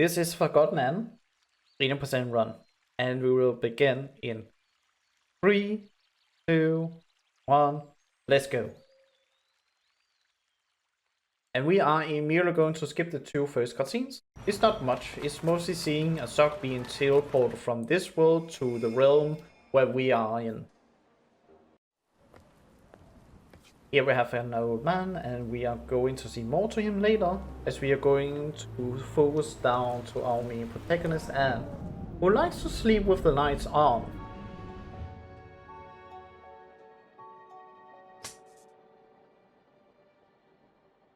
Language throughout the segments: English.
This is Forgotton and 80% run, and we will begin in 3, 2, 1, let's go. And we are immediately going to skip the two first cutscenes. It's not much, it's mostly seeing a sock being teleported from this world to the realm where we are in. Here we have an old man, and we are going to see more to him later, as we are going to focus down to our main protagonist, Anne, who likes to sleep with the lights on.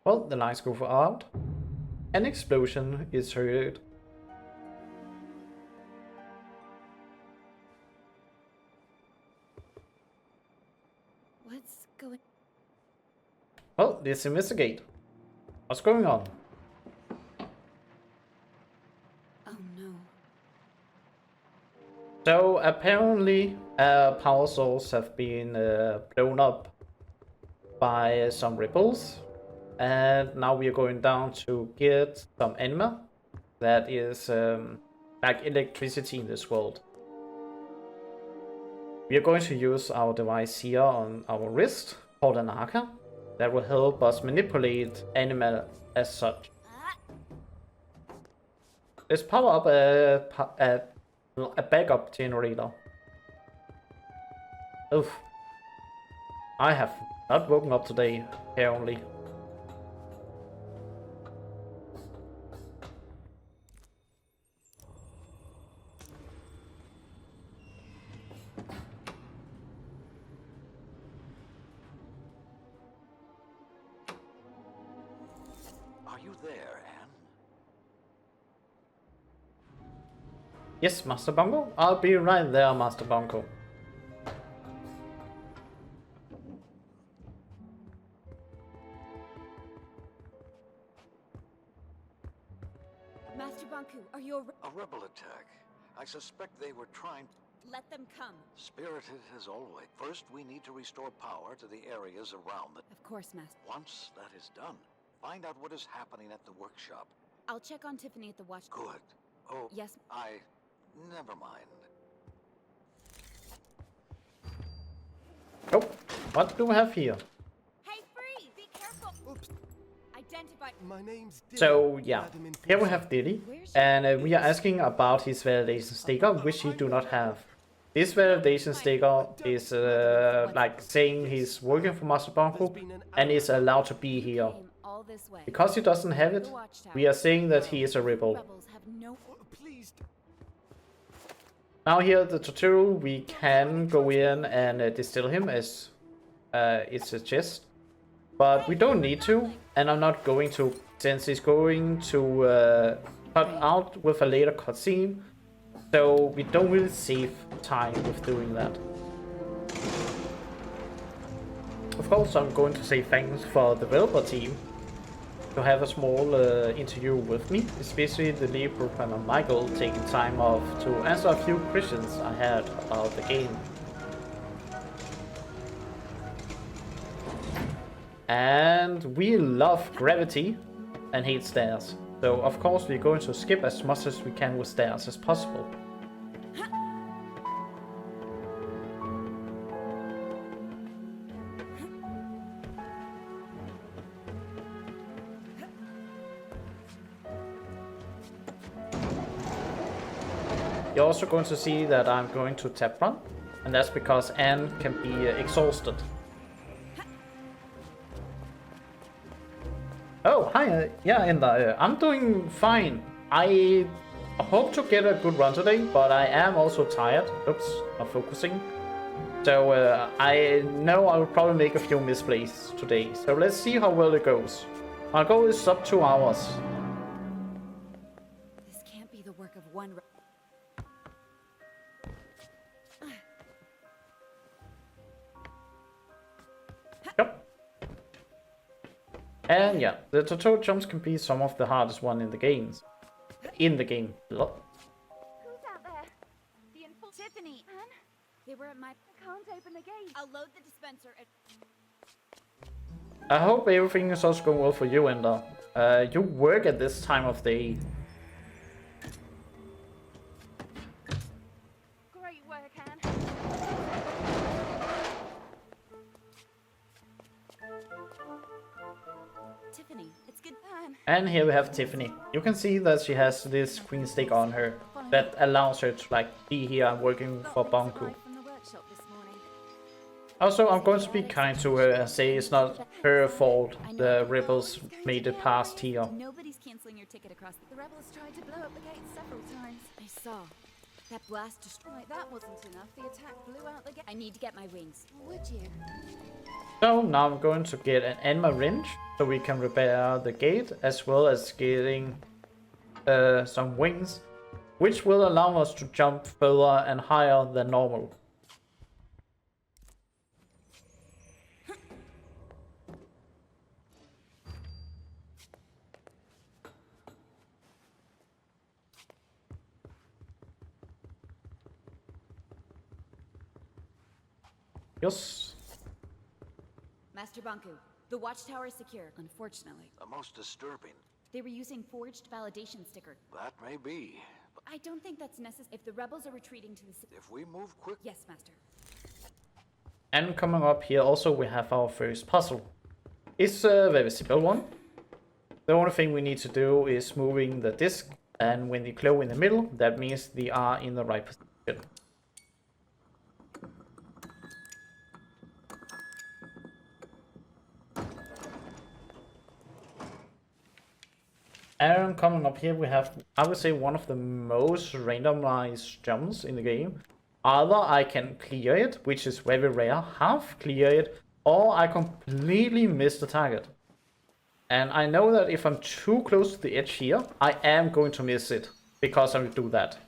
Well, the lights go out. An explosion is heard. What's going? Well, let's investigate. What's going on? Oh no. So apparently power source have been blown up by some rebels, and now we are going down to get some animal that is like electricity in this world. We are going to use our device here on our wrist called an arca that will help us manipulate animal as such. Let's power up a backup generator. Oof. I have not woken up today, apparently. Are you there, Anne? Yes, Master Bongo? I'll be right there, Master Bongo. Master Banku, are you A rebel attack. I suspect they were trying... Let them come. Spirited as always. First, we need to restore power to the areas around the... Of course, Master. Once that is done, find out what is happening at the workshop. I'll check on Tiffany at the watch. Good. Oh, Yes. Never mind. Oh, what do we have here? Hey, Free! Be careful! Oops, Identify. my name's Dylan. So yeah, Vitamin here we Fusion. have Diddy, and we are asking about his validation sticker, which he do not have. This validation sticker is like saying he's working for Master Bongo and is allowed to be here. Came all this way. Because he doesn't have it, we are saying that he is a rebel. Rebels have no. Oh, please. Now here at the tutorial, we can go in and distill him as it suggests, but we don't need to, and I'm not going to, since he's going to cut out with a later cutscene, so we don't really save time with doing that. Of course, I'm going to say thanks for the developer team to have a small interview with me, especially the lead programmer Michael taking time off to answer a few questions I had about the game. And we love gravity and hate stairs, so of course we're going to skip as much as we can with stairs as possible. You're also going to see that I'm going to tap run, and that's because Anne can be exhausted. Oh, hi, yeah, Enda, I'm doing fine. I hope to get a good run today, but I am also tired. Oops, not focusing. So I know I will probably make a few misplays today, so let's see how well it goes. My goal is sub 2 hours. This can't be the work of one. Yep. And yeah, the tutorial jumps can be some of the hardest one in the games. In the game. Who's out there? The info Tiffany. Anne? They were at my. I can't open the gate. I'll load the dispenser. I hope everything is also going well for you, Ender. You work at this time of day. Tiffany. It's good plan. And here we have Tiffany. You can see that she has this queen stick on her that allows her to like be here and working for Bonku. From the workshop this morning. Also, I'm going to be kind to her and say it's not her fault the rebels made it past here. Nobody's canceling your ticket across the rebels tried to blow up the gate several times. I saw. That blast destroyed. Like that wasn't enough. The attack blew out the gate. I need to get my wings. Would you? So now I'm going to get an Enma wrench so we can repair the gate, as well as getting some wings, which will allow us to jump further and higher than normal. Yes. Master Bonku, the watchtower is secure, unfortunately. Most disturbing. They were using forged validation sticker. That may be. But I don't think that's necessary. If the rebels are retreating to the if we move quick... Yes, Master. And coming up here also we have our first puzzle. It's a very simple one. The only thing we need to do is moving the disc, and when you glow in the middle, that means they are in the right position. And coming up here we have, I would say, one of the most randomized jumps in the game. Either I can clear it, which is very rare, half clear it, or I completely miss the target. And I know that if I'm too close to the edge here, I am going to miss it, because I will do that.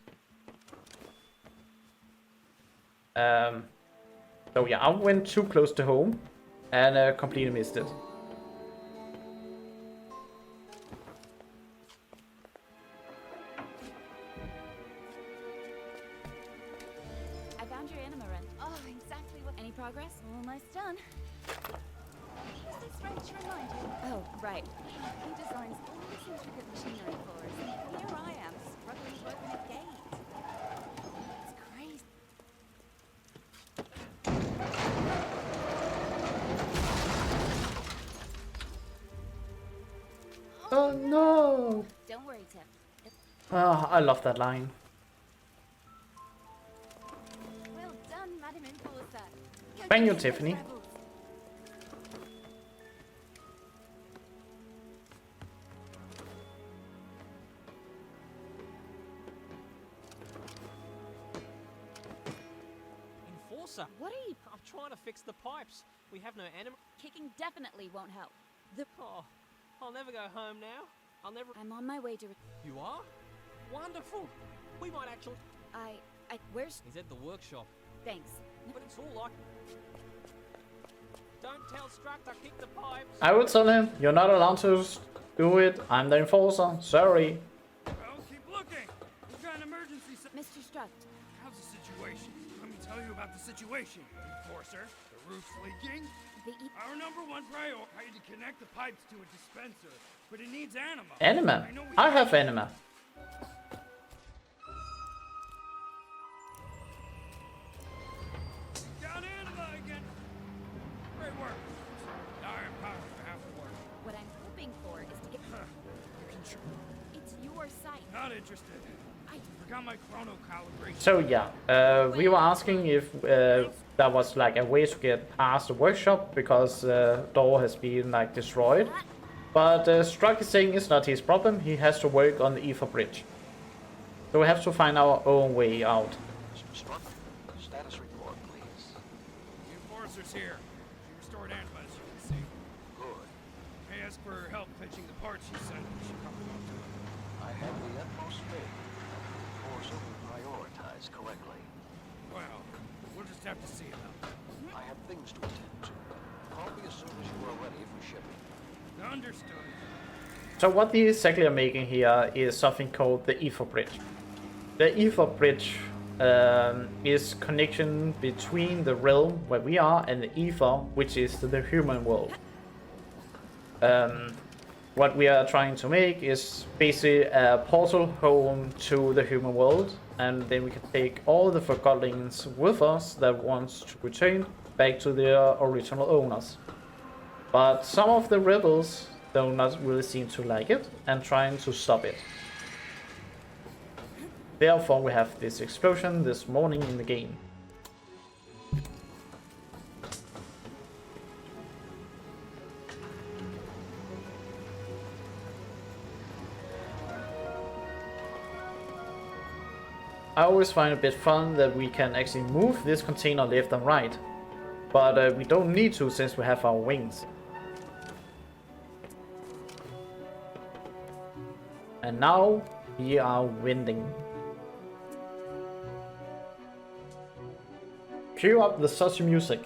So yeah, I went too close to home, and completely missed it. Progress? Almost done. Use this wrench to remind you. Oh, right. He designs all this intricate machinery for us. Here I am, struggling to open a gate. It's crazy. Oh no! Don't worry, Tim. Oh, I love that line. Well done, Madam Enforcer. Thank you, Tiffany. Enforcer? What are you... I'm trying to fix the pipes. We have no animal. Kicking definitely won't help. Oh, I'll never go home now. I'll never. I'm on my way to... You are? Wonderful. We might actually. Where's... He's at the workshop. Thanks. But it's all like. Don't tell Struct I kicked the pipes. I will tell him, you're not allowed to do it. I'm the enforcer. Sorry. Well, keep looking. We've got an emergency. Mr. Struct. How's the situation? Let me tell you about the situation. Enforcer, the roof's leaking. Our number one priority to connect the pipes to a dispenser, but it needs anima. Anima? I have anima. Got anima again. Great work. Iron power for half the work. What I'm hoping for is to get... You can try. It's your site. Not interested. Forgot my chrono calibration. So yeah, we were asking if there was like a way to get past the workshop because the door has been like destroyed. But Struck is saying it's not his problem. He has to work on the ether bridge. So we have to find our own way out. Struck. Status report, please. The enforcer's here. She restored anima, as you can see. Good. I asked for her help fetching the parts she sent. She probably won't do it. I have the utmost faith. Enforcer will prioritize correctly. Well, we'll just have to see about that. I have things to attend to. Call me as soon as you are ready for shipping. Understood. So what they exactly are making here is something called the ether bridge. The ether bridge is connection between the realm where we are and the ether, which is the human world. What we are trying to make is basically a portal home to the human world, and then we can take all the Forgottons with us that wants to return back to their original owners. But some of the rebels do not really seem to like it and trying to stop it. Therefore, we have this explosion this morning in the game. I always find it a bit fun that we can actually move this container left and right, but we don't need to since we have our wings. And now we are winning. Cue up the such music.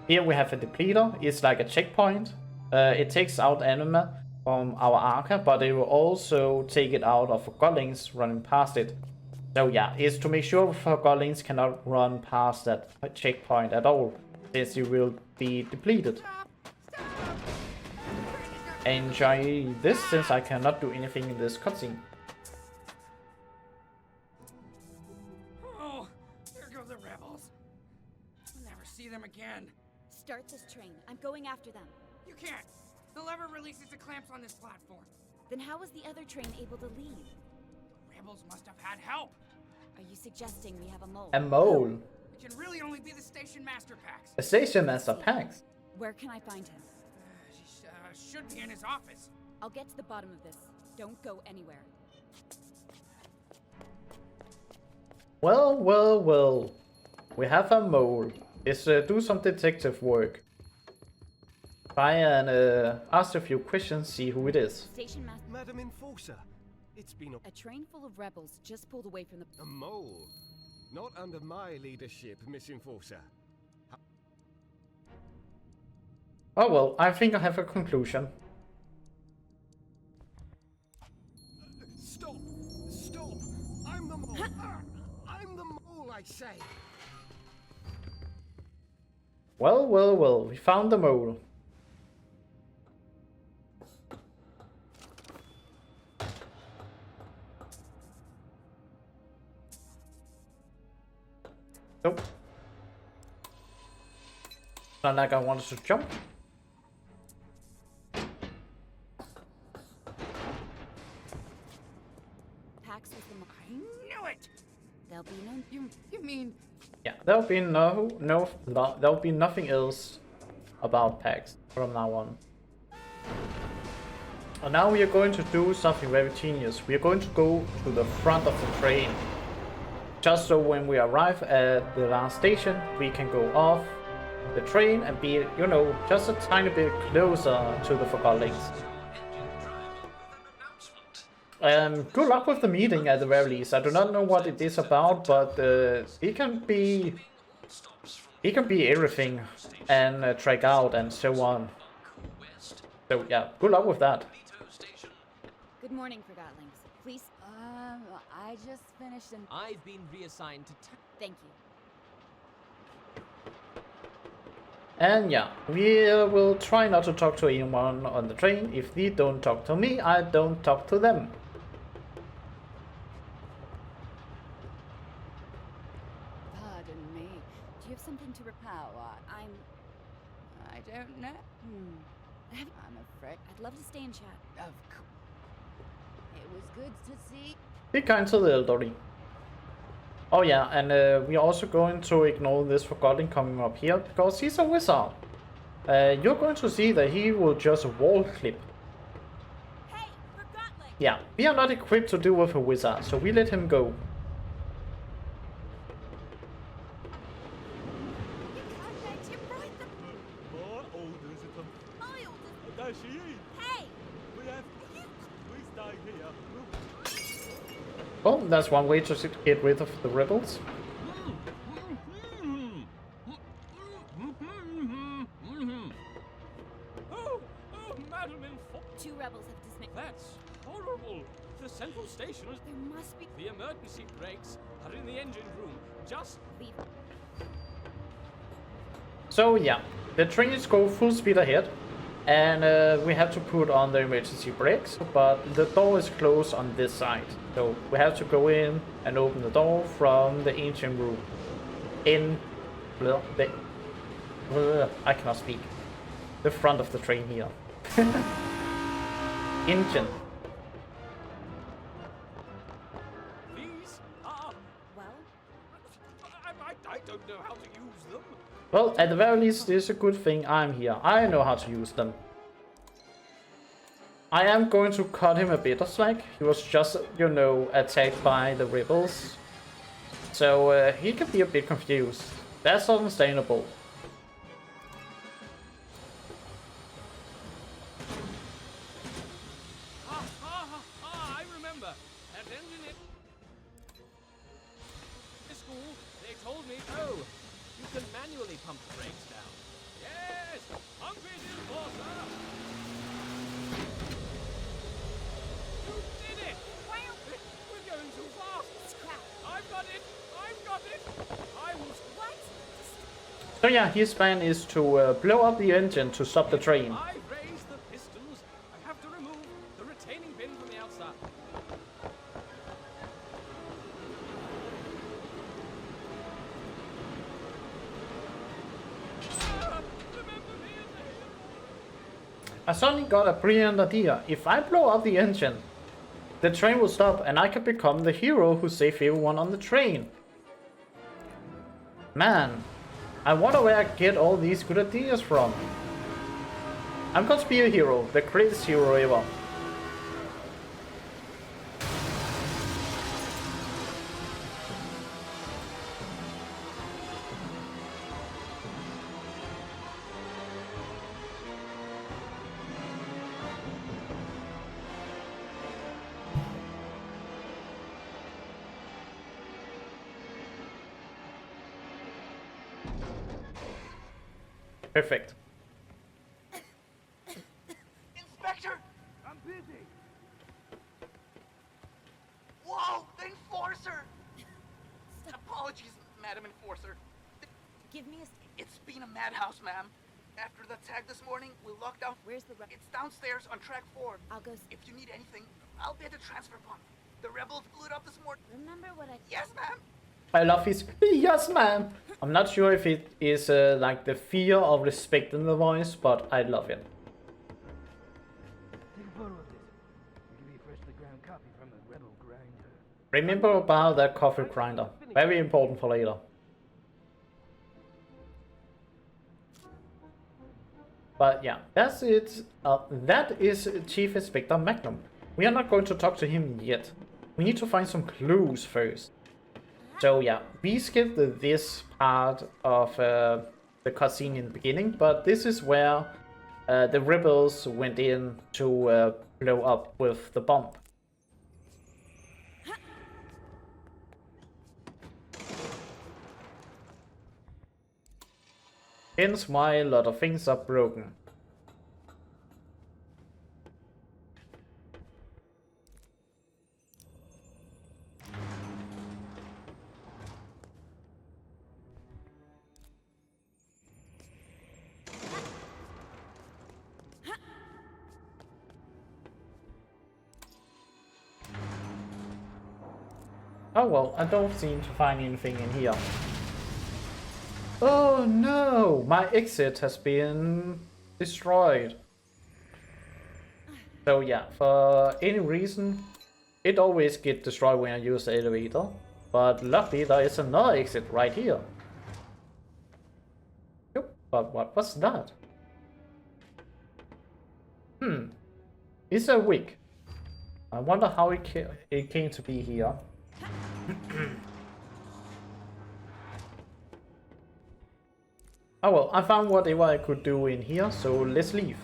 Here we have a depleter. It's like a checkpoint. It takes out anima from our archer, but it will also take it out of Forgotlings running past it. So yeah, it's to make sure Forgotlings cannot run past that checkpoint at all, since you will be depleted. Enjoy this, since I cannot do anything in this cutscene. Oh, there go the rebels. We'll never see them again. Start this train. I'm going after them. You can't. The lever releases the clamps on this platform. Then how was the other train able to leave? The rebels must have had help. Are you suggesting we have a mole? A mole? It can really only be the station master Pax. A station master Pax? Where can I find him? He should be in his office. I'll get to the bottom of this. Don't go anywhere. Well, well, well. We have a mole. Let's do some detective work. Try and ask a few questions, see who it is. Station master. Madam Enforcer, it's been A train full of rebels just pulled away from the... a mole. Not under my leadership, Miss Enforcer. Oh well, I think I have a conclusion. Stop! Stop! I'm the mole! I'm the mole, I say! Well, well, well, we found the mole. Nope. Not like I wanted to jump. Pax was the... I knew it! There'll be no... You mean... Yeah, there'll be there'll be nothing else about Pax from now on. And now we are going to do something very genius. We are going to go to the front of the train. Just so when we arrive at the last station, we can go off the train and be, you know, just a tiny bit closer to the Forgotlings. Good luck with the meeting at the very least. I do not know what it is about, but it can be everything and track out and so on. So yeah, good luck with that. Good morning, Forgotlings. Please... I just finished and... I've been reassigned to... Thank you. And yeah, we will try not to talk to anyone on the train. If they don't talk to me, I don't talk to them. Pardon me. Do you have something to repair? I don't know. I'm afraid. I'd love to stay and chat. Of course. It was good to see. Be kind to the elderly. Oh yeah, and we are also going to ignore this Forgotten coming up here, because he's a wizard. You're going to see that he will just wall clip. Hey, Forgotling! Yeah, we are not equipped to deal with a wizard, so we let him go. Well, that's one way to get rid of the rebels. Oh, Madam Enforcer. 2 rebels have dismissed... That's horrible. The central station is... There must be... The emergency brakes are in the engine room. Just Leave. So yeah, the trains go full speed ahead, and we have to put on the emergency brakes, but the door is closed on this side. So we have to go in and open the door from the engine room. In I cannot speak. The front of the train here. Engine. These are... Well, I don't know how to use them. Well, at the very least, it's a good thing I'm here. I know how to use them. I am going to cut him a bit of slack. He was just, you know, attacked by the rebels. So he can be a bit confused. That's understandable. I remember. That engine in the school, they told me, oh, you can manually pump the brakes down. Yes, pump it in, Forza. You did it! wow! We're going too fast. Crap! I've got it. I've got it. I will. What? So yeah, his plan is to blow up the engine to stop the train. I raise the pistons. I have to remove the retaining pin from the outside. Remember me as a hero. I suddenly got a brilliant idea. If I blow up the engine, the train will stop and I can become the hero who saved everyone on the train. Man, I wonder where I get all these good ideas from. I'm going to be a hero, the greatest hero ever. Perfect. Inspector! I'm busy. Whoa, the Enforcer! Apologies, Madam Enforcer. Give me a... It's been a madhouse, ma'am. After the attack this morning, we locked down. Where's the... It's downstairs on track 4. I'll go... If you need anything, I'll be at the transfer pump. The rebels blew it up this morning. Remember what I... Yes, ma'am. I love his yes man. I'm not sure if it is like the fear of respect in the voice, but I love it. Take a photo of this. I'll give you a freshly ground copy from the rebel grinder. Remember about that coffee grinder. Very important for later. But yeah, that's it. That is Chief Inspector Magnum. We are not going to talk to him yet. We need to find some clues first. So yeah, we skipped this part of the cutscene in the beginning, but this is where the rebels went in to blow up with the bomb. Hence why a lot of things are broken. Oh well, I don't seem to find anything in here. Oh no! My exit has been destroyed. So yeah, for any reason, it always gets destroyed when I use the elevator. But luckily there is another exit right here. Yep, but what was that? It's a wig. I wonder how it came to be here. Oh well, I found whatever I could do in here, so let's leave.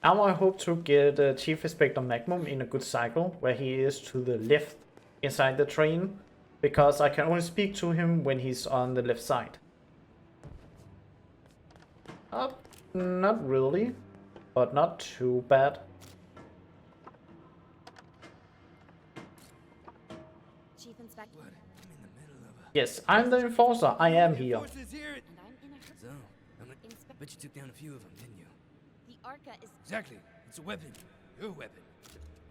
Now I hope to get Chief Inspector Magnum in a good cycle, where he is to the left inside the train, because I can only speak to him when he's on the left side. Not really, but not too bad. I'm in the middle of a... Yes, I'm the enforcer. I am here. Forces here. And I'm in a So, bet you took down a few of them, didn't you? The Arca is. Exactly. It's a weapon. Your weapon.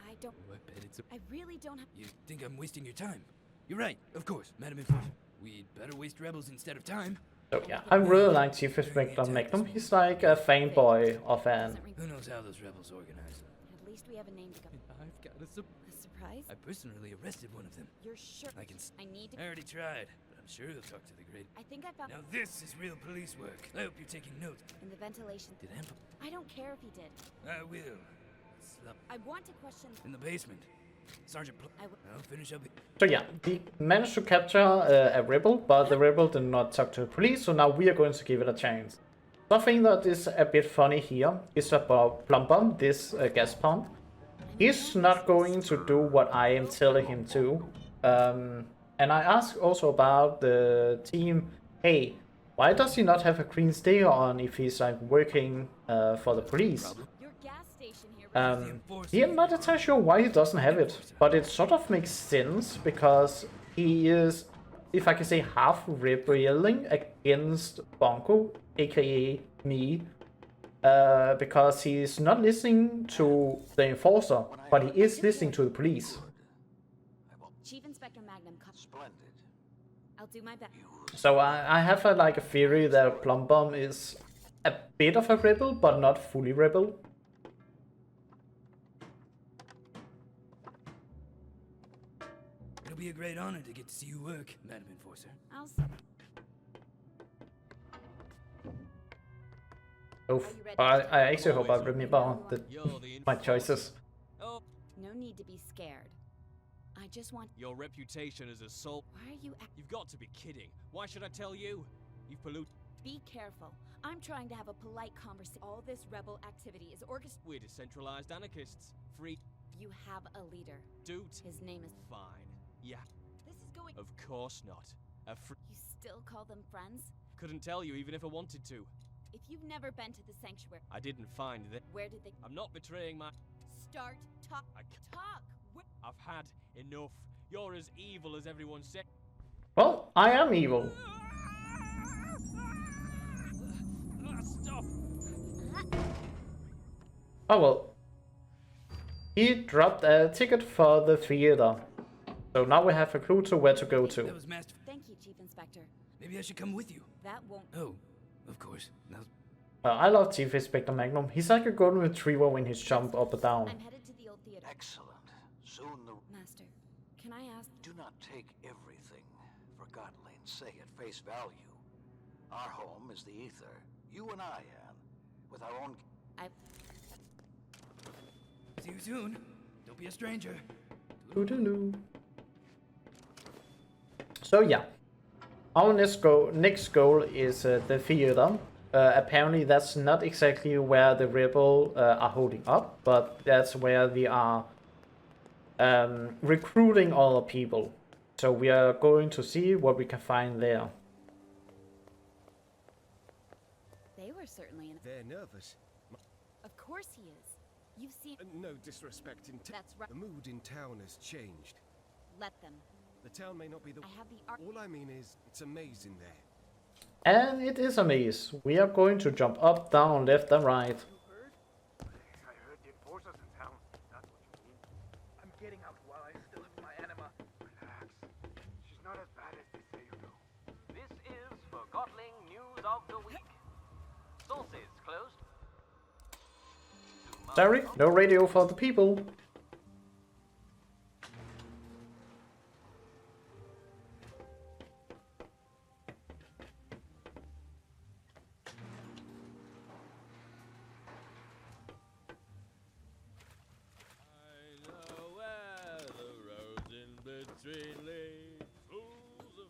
I don't. I bet it's a... I really don't have. You think I'm wasting your time? You're right, of course, Madam Enforcer. We'd better waste rebels instead of time. So yeah, I really like Chief Inspector Magnum. He's like a fanboy of an... Who knows how those rebels organize? At least we have a name to go. I've got a A surprise? I personally arrested one of them. You're sure? I can... I need to. I already tried, but I'm sure he'll talk to the grid. I think I found. Now this is real police work. I hope you're taking notes. In the ventilation. Did Amp... I don't care if he did. I will. I want to question. In the basement. Sergeant I'll finish up... So yeah, we managed to capture a rebel, but the rebel did not talk to the police, so now we are going to give it a chance. Something that is a bit funny here is about Plumber, this gas pump. He's not going to do what I am telling him to. And I asked also about the team, hey, why does he not have a green sticker on if he's like working for the police? Your gas station here. I'm not entirely sure why he doesn't have it, but it sort of makes sense because he is, if I can say, half rebelling against Bonko, aka me, because he's not listening to the enforcer, but he is listening to the police. Chief Inspector Magnum. Splendid. I'll do my best. So I have like a theory that Plumbum is a bit of a rebel, but not fully rebel. It'll be a great honor to get to see you work, Madam Enforcer. I'll. Oof. I actually hope I remember my choices. No need to be scared. I just want. Your reputation as a soul. Why are you? You've got to be kidding. Why should I tell you? You've polluted. Be careful. I'm trying to have a polite conversation. All this rebel activity is orchestrated. We're decentralized anarchists. Free. You have a leader. Dude. His name is. Fine. Yeah. This is going. Of course not. You still call them friends? Couldn't tell you even if I wanted to. If you've never been to the sanctuary. I didn't find that. Where did they? I'm not betraying my. Start talk. Talk. I've had enough. You're as evil as everyone said. Well, I am evil. Stop. Oh well. He dropped a ticket for the theater. So now we have a clue to where to go to. That was master. Thank you, Chief Inspector. Maybe I should come with you. That won't. Oh, of course. Now, I love Chief Inspector Magnum. He's like a golden retriever when he's jump up and down. I'm headed to the old theater. Excellent. Soon the... Master, can I ask? Do not take everything Forgotton and say at face value. Our home is the ether. You and I, Anne, with our own... see you soon. Don't be a stranger. Toodaloo. So yeah, our next goal is the theater. Apparently that's not exactly where the rebel are holding up, but that's where they are recruiting other people. So we are going to see what we can find there. They were certainly in. They're nervous. Of course he is. You've seen. No disrespect in That's right. The mood in town has changed. Let them. The town may not be the... I have the art. All I mean is, it's amazing there. And it is a maze. We are going to jump up, down, left and right. I heard the enforcers in town. That's what you mean. I'm getting out while I still have my anima. Relax. She's not as bad as they say, you know. This is Forgotton News of the Week. Sources closed. Sorry, no radio for the people.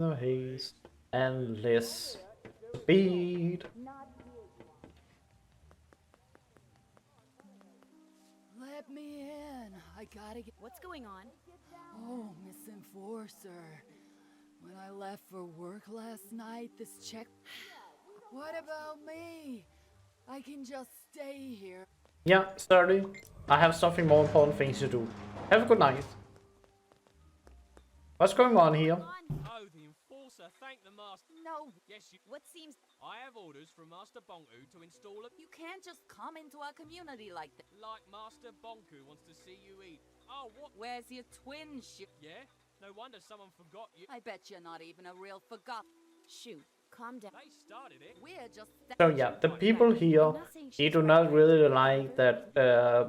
No haste, endless speed. Let me in. I gotta get. What's going on? Oh, Miss Enforcer. When I left for work last night, this check. What about me? I can just stay here. Yeah, sorry. I have something more important things to do. Have a good night. What's going on here? Oh, the enforcer, thank the master. No. Yes, you... What seems... I have orders from Master Bonku to install a... You can't just come into our community like that. Like Master Bonku wants to see you eat. Oh, what? Where's your twin shoe? Yeah? No wonder someone forgot you. I bet you're not even a real Forgotton. Shoot, calm down. They started it. We're just... So yeah, the people here, they do not really like that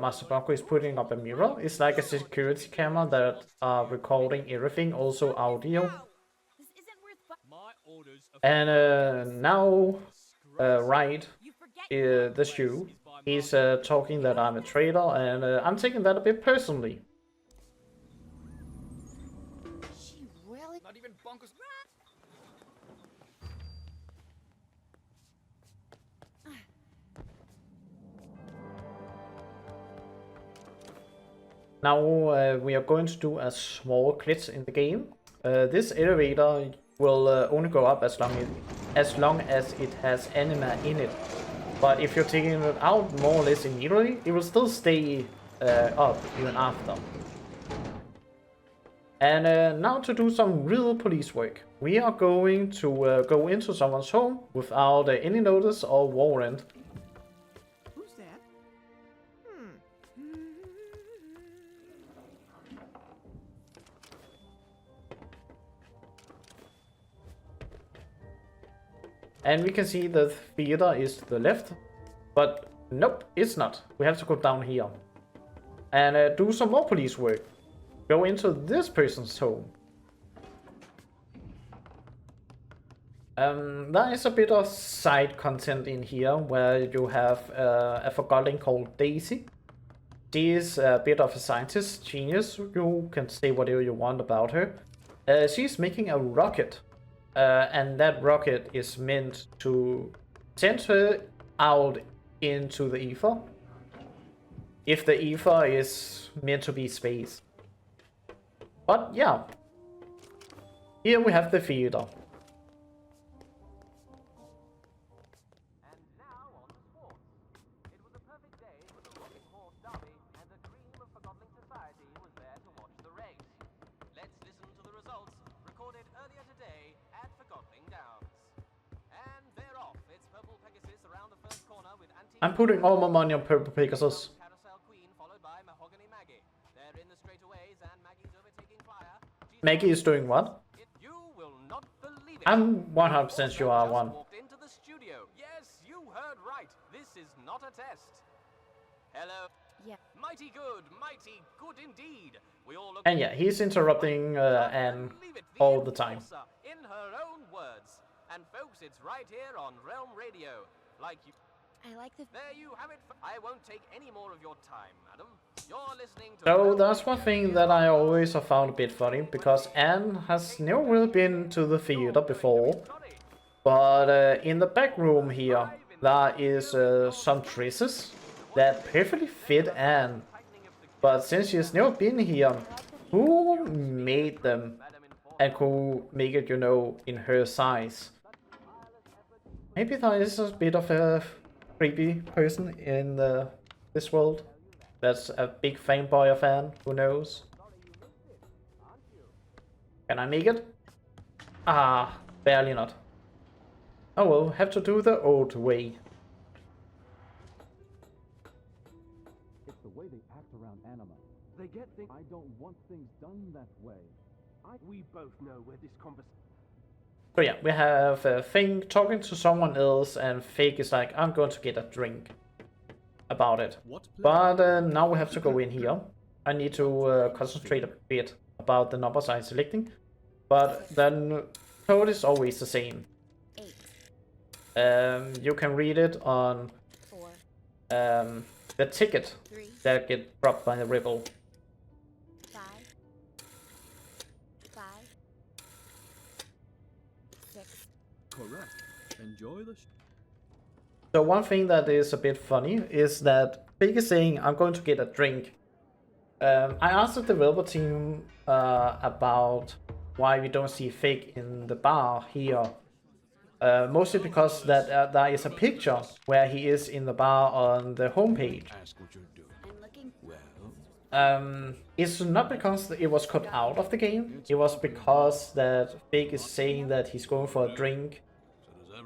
Master Bonko is putting up a mirror. It's like a security camera that are recording everything, also audio. This isn't worth... My orders are... And now, right, You forget... the shoe, he's talking that I'm a traitor, and I'm taking that a bit personally. She really... Not even Bonko's. Now we are going to do a small glitch in the game. This elevator will only go up as long as it has anima in it. But if you're taking it out more or less immediately, it will still stay up even after. And now to do some real police work. We are going to go into someone's home without any notice or warrant. Who's that? And we can see the theater is to the left, but nope, it's not. We have to go down here and do some more police work. Go into this person's home. There is a bit of side content in here where you have a Forgotton called Daisy. She is a bit of a scientist, genius. You can say whatever you want about her. She's making a rocket. And that rocket is meant to send her out into the ether. If the ether is meant to be space. But yeah. Here we have the theater. And now on to sports. It was a perfect day for the Rocking Horse Derby, and the cream of Forgotten society was there to watch the race. Let's listen to the results, recorded earlier today at Forgotten Downs. And they're off. It's Purple Pegasus around the first corner with Antique... I'm putting all my money on Purple Pegasus. Carousel Queen, followed by Mahogany Maggie. They're in the straightaways, and Maggie's overtaking Flyer. Maggie is doing what? You will not believe it. I'm 100% sure I won. Walked into the studio. Yes, you heard right. This is not a test. Hello. Yeah. Mighty good indeed. We all look... And yeah, he's interrupting Anne Believe it, all the time. enforcer, in her own words. And folks, it's right here on Realm Radio. Like you... I like the... There you have it. I won't take any more of your time, madam. You're listening to... So Realm that's one Radio thing that I always have found a bit funny, because Anne has never really been to the theater before. But in the back room here, there is some dresses that perfectly fit Anne. But since she's never been here, who made them and could make it, you know, in her size? Maybe there is a bit of a creepy person in this world. That's a big fanboy of Anne, who knows? Can I make it? Ah, barely not. Oh well, have to do the old way. It's the way they act around anima. They get things. I don't want things done that way. We both know where this conversation... So yeah, we have Fink talking to someone else, and Fake is like, I'm going to get a drink about it. But now we have to go in here. I need to concentrate a bit about the numbers I'm selecting. But then code is always the same. 8. You can read it on 4. the ticket 3. that get dropped by the Ripple. 5. 5. 6. Correct. Enjoy the. So one thing that is a bit funny is that Fake is saying, I'm going to get a drink. I asked the developer team about why we don't see Fake in the bar here. Mostly because that there is a picture where he is in the bar on the homepage. Ask what you're doing. I'm looking. Well, It's not because it was cut out of the game. It was because that Fig is saying that he's going for a drink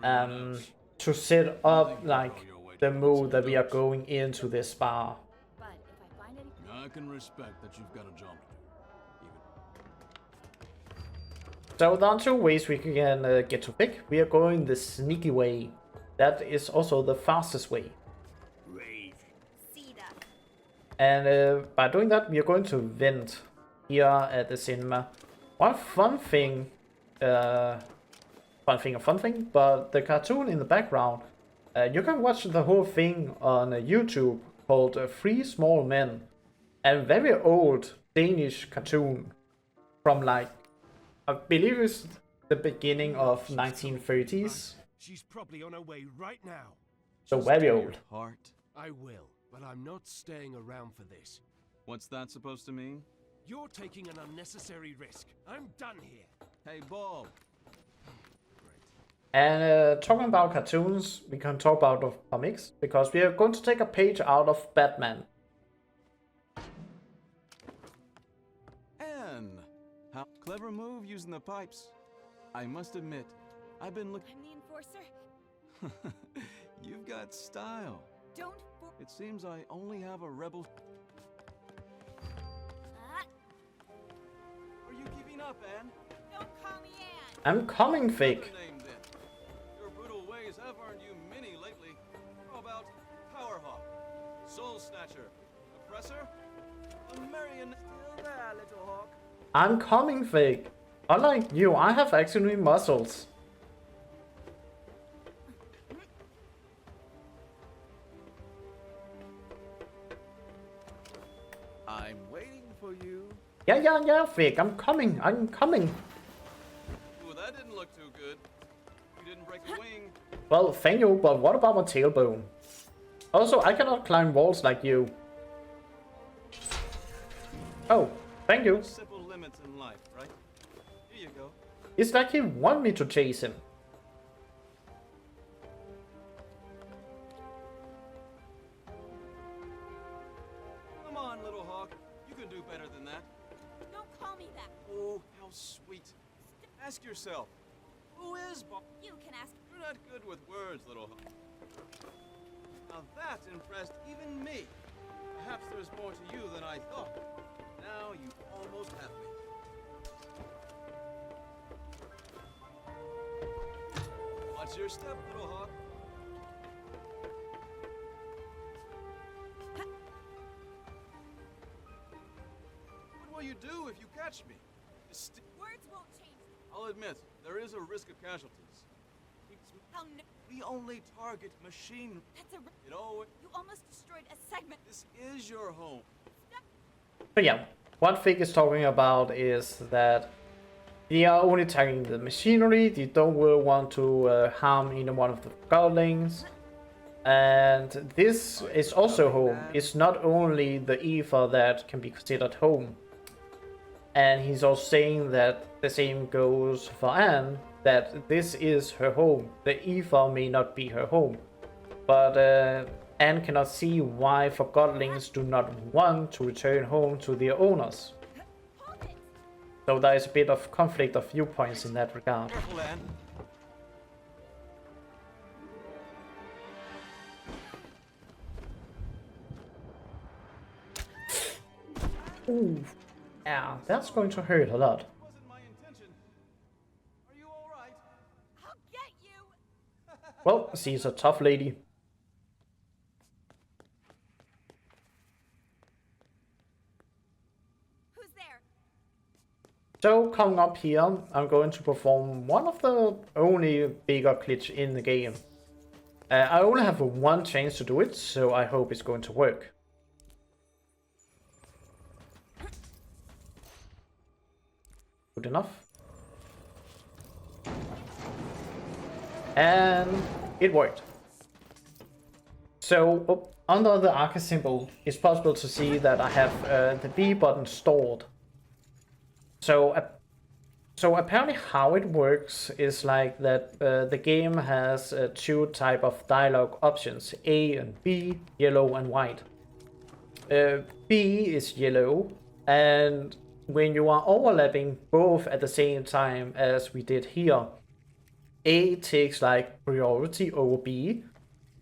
to set up like the mood that we are going into this bar. But if I find any... I can respect that you've got a job to do. So there are two ways we can get to Fig. We are going the sneaky way. That is also the fastest way. And by doing that, we are going to vent here at the cinema. One fun thing, but the cartoon in the background, you can watch the whole thing on YouTube called Three Small Men, a very old Danish cartoon from like, I believe it's the beginning of 1930s. She's probably on her way right now. So very old. Heart. I will, but I'm not staying around for this. What's that supposed to mean? You're taking an unnecessary risk. I'm done here. Hey, Bob. And talking about cartoons, we can talk about comics, because we are going to take a page out of Batman. Anne! How clever move using the pipes. I must admit, I've been looking... I'm the enforcer. You've got style. Don't... It seems I only have a rebel... Are you giving up, Anne? Don't call me Anne. I'm coming, Fig. Name, then. Your brutal ways have earned you many lately. How about Powerhawk, Soul Snatcher, Oppressor, a marionette? Still there, little hawk. I'm coming, Fig. Unlike you, I have actually muscles. I'm waiting for you. Yeah, Fig. I'm coming. Ooh, that didn't look too good. You didn't break a wing. Well, thank you, but what about my tailbone? Also, I cannot climb walls like you. Oh, thank you. Simple limits in life, right? Here you go. It's like he want me to chase him. Come on, little hawk. You can do better than that. Don't call me that. Oh, how sweet. Ask yourself, who is Bob? You can ask. You're not good with words, little hawk. Now that impressed even me. Perhaps there's more to you than I thought. Now you almost have me. Watch your step, little hawk. What will you do if you catch me? Words won't change. I'll admit, there is a risk of casualties. How no... We only target machine. That's a... It always... You almost destroyed a segment. This is your home. But yeah, what Fig is talking about is that they are only targeting the machinery. They don't really want to harm either one of the godlings. And this is also home. It's not only the ether that can be considered home. And he's also saying that the same goes for Anne, that this is her home. The ether may not be her home, but Anne cannot see why Forgottlings do not want to return home to their owners. So there is a bit of conflict of viewpoints in that regard. Careful, Anne. Ooh, yeah, that's going to hurt a lot. Wasn't my intention. Are you all right? I'll get you. Well, she's a tough lady. Who's there? So, coming up here, I'm going to perform one of the only bigger glitch in the game. I only have one chance to do it, so I hope it's going to work. Good enough. And it worked. So, under the arc symbol, it's possible to see that I have the B button stored. So apparently how it works is like that the game has two type of dialogue options, A and B, yellow and white. B is yellow, and when you are overlapping both at the same time as we did here, A takes like priority over B.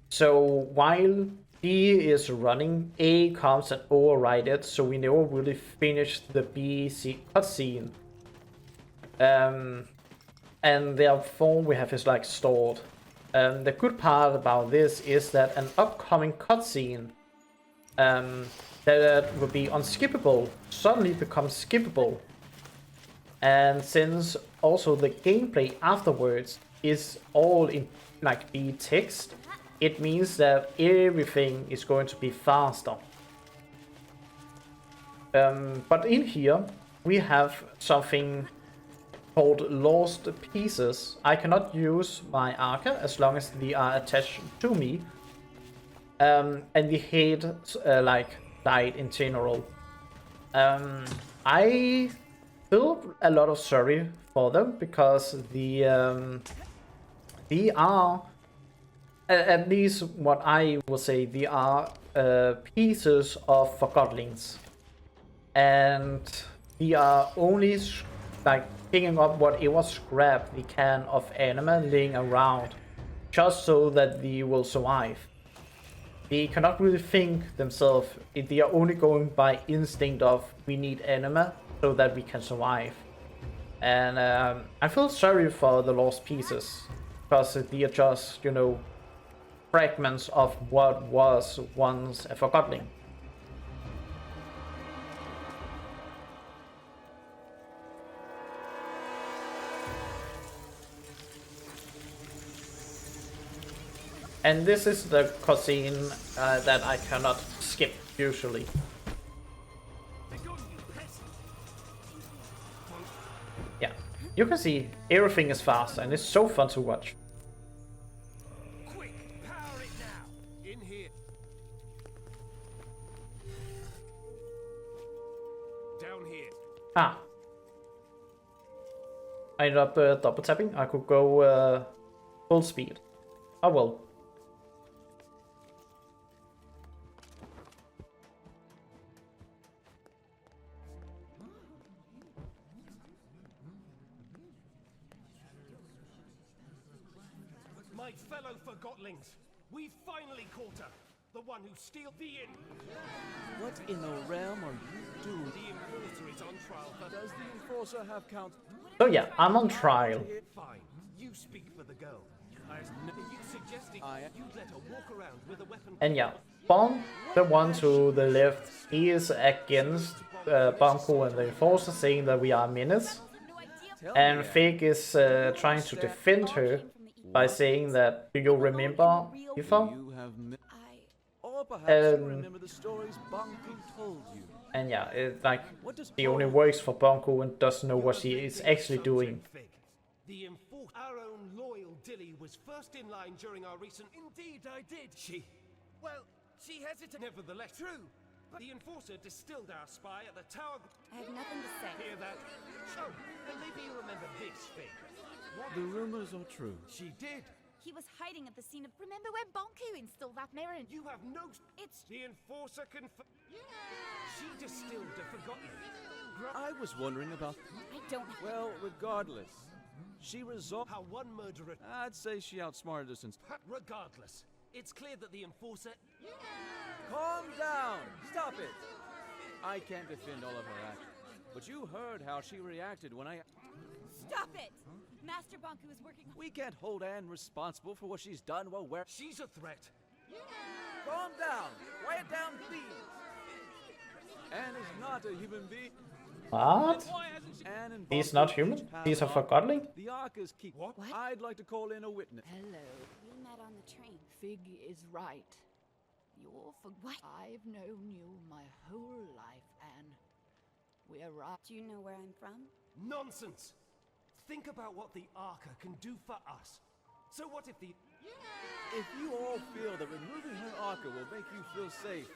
So while B is running, A comes and override it, so we never really finish the B cutscene. And therefore we have this like stored. The good part about this is that an upcoming cutscene that will be unskippable suddenly becomes skippable. And since also the gameplay afterwards is all in like B text, it means that everything is going to be faster. But in here we have something called lost pieces. I cannot use my archer as long as they are attached to me. And the head like died in general. I feel a lot of sorry for them because they are, at least what I will say, they are pieces of Forgottlings, and they are only like picking up whatever scrap they can of anima laying around, just so that they will survive. They cannot really think themselves. They are only going by instinct of we need anima so that we can survive. And I feel sorry for the lost pieces because they are just, you know, fragments of what was once a Forgottling. And this is the cutscene that I cannot skip usually. Yeah, you can see everything is fast and it's so fun to watch. Quick, power it now. In here. Down here. Ah. I ended up double tapping. I could go full speed. Oh well. My fellow Forgottlings, we've finally caught her. The one who steals the inn. What in the realm are you doing? The Enforcer is on trial for... Does the Enforcer have count? So yeah, I'm on trial. Fine, you speak for the girl. You suggested you'd let her walk around with a weapon... And yeah, Bon, the one to the left, he is against Bunko and the Enforcer, saying that we are menace. And Fig is trying to defend her by saying that, do you remember Eva? Or perhaps you remember the stories Bunko told you. And yeah, it's like, she only works for Bunko and doesn't know what she is actually doing. The Enforcer, our own loyal Dilly, was first in line during our recent... Indeed, I did. Well, she hesitated. Nevertheless, true. But the Enforcer distilled our spy at the Tower... I have nothing to say. Hear that? Oh, and maybe you remember this, Fig. The rumors are true. She did. He was hiding at the scene of... Remember when Bonku installed that mirror? You have no... It's... The Enforcer She distilled a Forgotten. I was wondering about... I don't... Well, regardless. She resolved... How one murderer... I'd say she outsmarted us in... Regardless, it's clear that the Enforcer... Calm down! Stop it! I can't defend all of her actions. But you heard how she reacted when I... Stop it! Master Bonku is working... We can't hold Anne responsible for what she's done while we're... She's a threat. Calm down! Quiet down, please! Anne is not a human being. What? He's not human? He's a Forgottling? The Arcas keep... What? I'd like to call in a witness. Hello. We met on the train. Fig is right. You're for what? I've known you my whole life, Anne. We're right. Do you know where I'm from? Nonsense! Think about what the Arca can do for us. So what if the... If you all feel that removing her Arca will make you feel safe,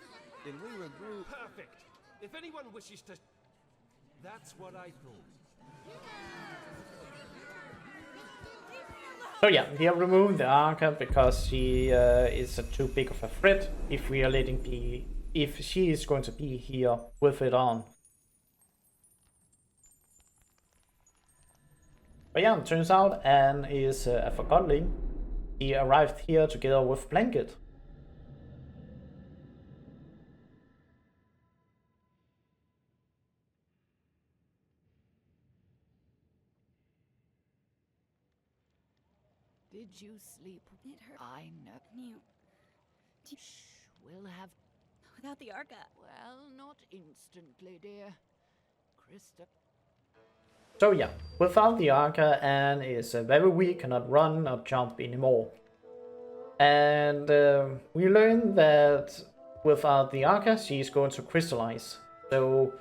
then we remove... Perfect! If anyone wishes to... That's what I thought. So yeah, we have removed the Arca because she is too big of a threat if we are letting if she is going to be here with it on. But yeah, it turns out Anne is a Forgotling. He arrived here together with Blanket. Did you sleep? It hurt. I know. We'll have... Without the Arca. Well, not instantly, dear. Krista... So yeah, without the Arca, Anne is very weak, cannot run or jump anymore. And we learn that without the Arca, she's going to crystallize. So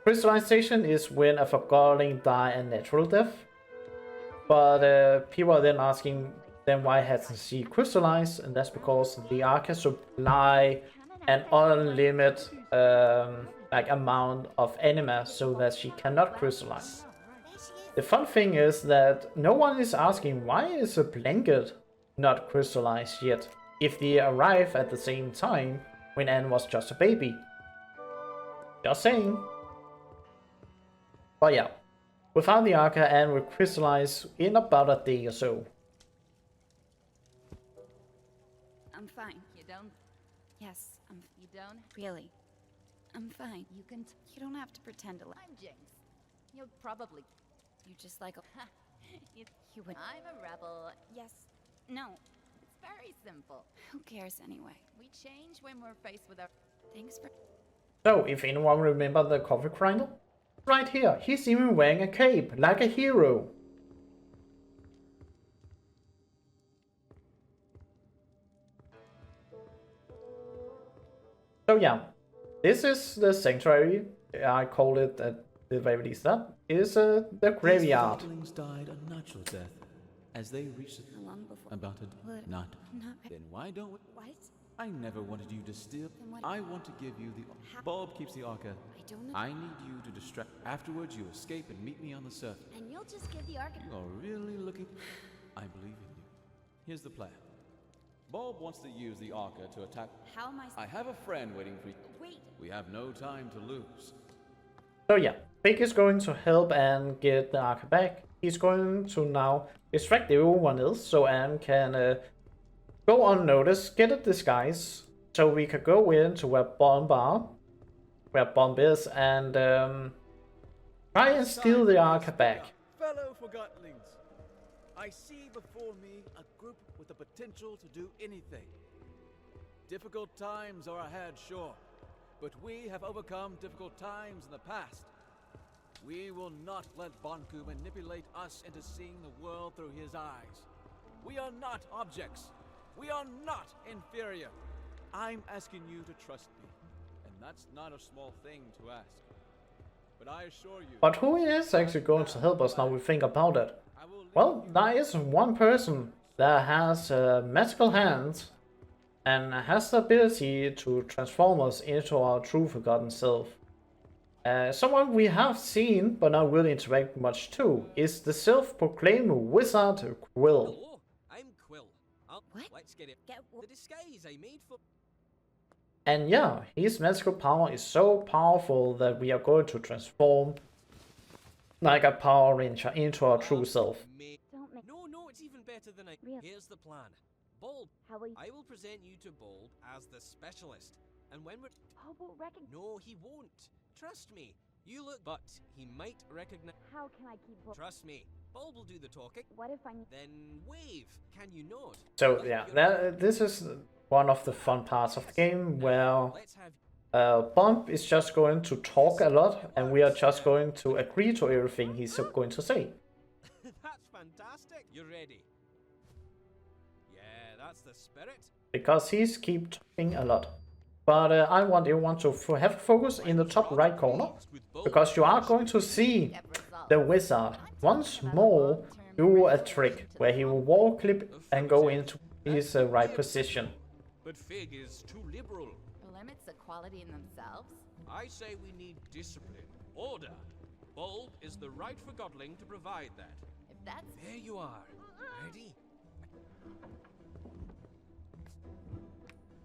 crystallization is when a Forgotling die a natural death. But people are then asking, then why hasn't she crystallized? And that's because the Arca supply an unlimited like amount of anima so that she cannot crystallize. The fun thing is that no one is asking why is a Blanket not crystallized yet if they arrive at the same time when Anne was just a baby. Just saying. But yeah, without the Arca, Anne will crystallize in about a day or so. I'm fine. You don't? Yes, you don't? Really? I'm fine. You can... You don't have to pretend to... I'm Jinx. You'll probably... You're just like a... You would... I'm a rebel. Yes. No. It's very simple. Who cares anyway? We change when we're faced with our... Thanks for... So, if anyone remember the coffee grinder? Right here, he's even wearing a cape, like a hero. So yeah, this is the sanctuary. I call it at the very least that is the graveyard. These died a natural death as they reached How long before? about it. Not. Then why don't we? What? I never wanted you to steal. Then what? I want to give you the... Bulb keeps the Arca. I don't know. I need you to distract. Afterwards, you escape and meet me on the surface. And you'll just give the Arca... You are really looking... I believe in you. Here's the plan. Bulb wants to use the Arca to attack... How am I... I have a friend waiting for you. Wait. We have no time to lose. So yeah, Big is going to help Anne get the Arca back. He's going to now distract everyone else so Anne can go unnoticed, get a disguise, so we can go into where Bomb is, and try and steal the Arca back. Fellow Forgottlings, I see before me a group with the potential to do anything. Difficult times are ahead, sure, but we have overcome difficult times in the past. We will not let Bonku manipulate us into seeing the world through his eyes. We are not objects. We are not inferior. I'm asking you to trust me, and that's not a small thing to ask. But I assure you... But who is actually going to help us now we think about it? Well, there is one person that has magical hands and has the ability to transform us into our true Forgotten self. Someone we have seen but not really interact much to is the self-proclaimed wizard Quill. Hello, I'm Quill. What? Let's get it. The disguise I made for... And yeah, his magical power is so powerful that we are going to transform like a Power Ranger into our true self. Don't make... No, it's even better than I... Real. Here's the plan. Bulb, How will you... I will present you to Bulb as the specialist. And when we're... Bulb will recognize... No, he won't. Trust me. You look... But he might recognize... How can I keep... Trust me. Bulb will do the talking. What if I... Then wave. Can you nod? So yeah, this is one of the fun parts of the game where Let's have... Bump is just going to talk a lot and we are just going to agree to everything he's going to say. That's fantastic. You're ready. Yeah, that's the spirit. Because he's keep talking a lot. But I want everyone to have focus in the top right corner, because you are going to see the wizard once more do a trick where he will wall clip and go into his right position. But Fig is too liberal. Limits equality in themselves? I say we need discipline, order. Bulb is the right Forgottling to provide that. If that's... There you are. Ready?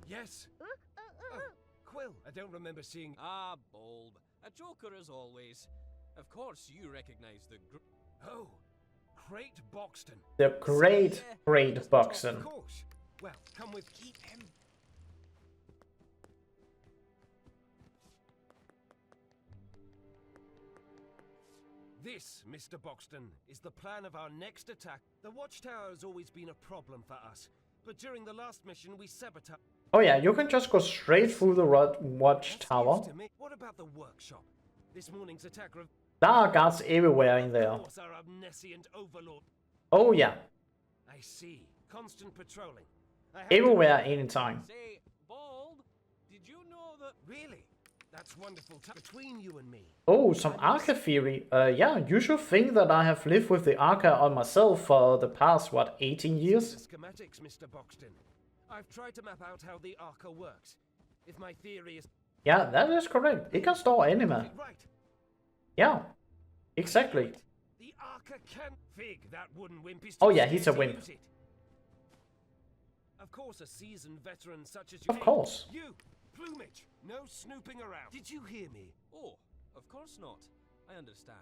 Yes. Quill. I don't remember seeing... Ah, Bulb. A joker as always. Of course you recognize the Oh, Great Boxton. The great Boxton. Of course. Well, come with... Keep him. This, Mr. Boxton, is the plan of our next attack. The watchtower has always been a problem for us, but during the last mission we sabotaged... Oh yeah, you can just go straight through the watchtower. What about the workshop? This morning's attack... There are guards everywhere in there. Our omniscient overlord. Oh yeah. I see. Constant patrolling. Everywhere, anytime. Say, Bulb, did you know that... Really? That's wonderful. Between you and me. Oh, some Arca theory. Yeah, you should think that I have lived with the Arca on myself for the past, what, 18 years? Schematics, Mr. Boxton. I've tried to map out how the Arca works. If my theory is... Yeah, that is correct. It can store anima. Right. Yeah, exactly. The Arca can... Fig, that wooden wimp is... Oh yeah, he's a wimp. Of course, a seasoned veteran such as you... Of course. You! Plumage! No snooping around. Did you hear me? Oh, of course not. I understand.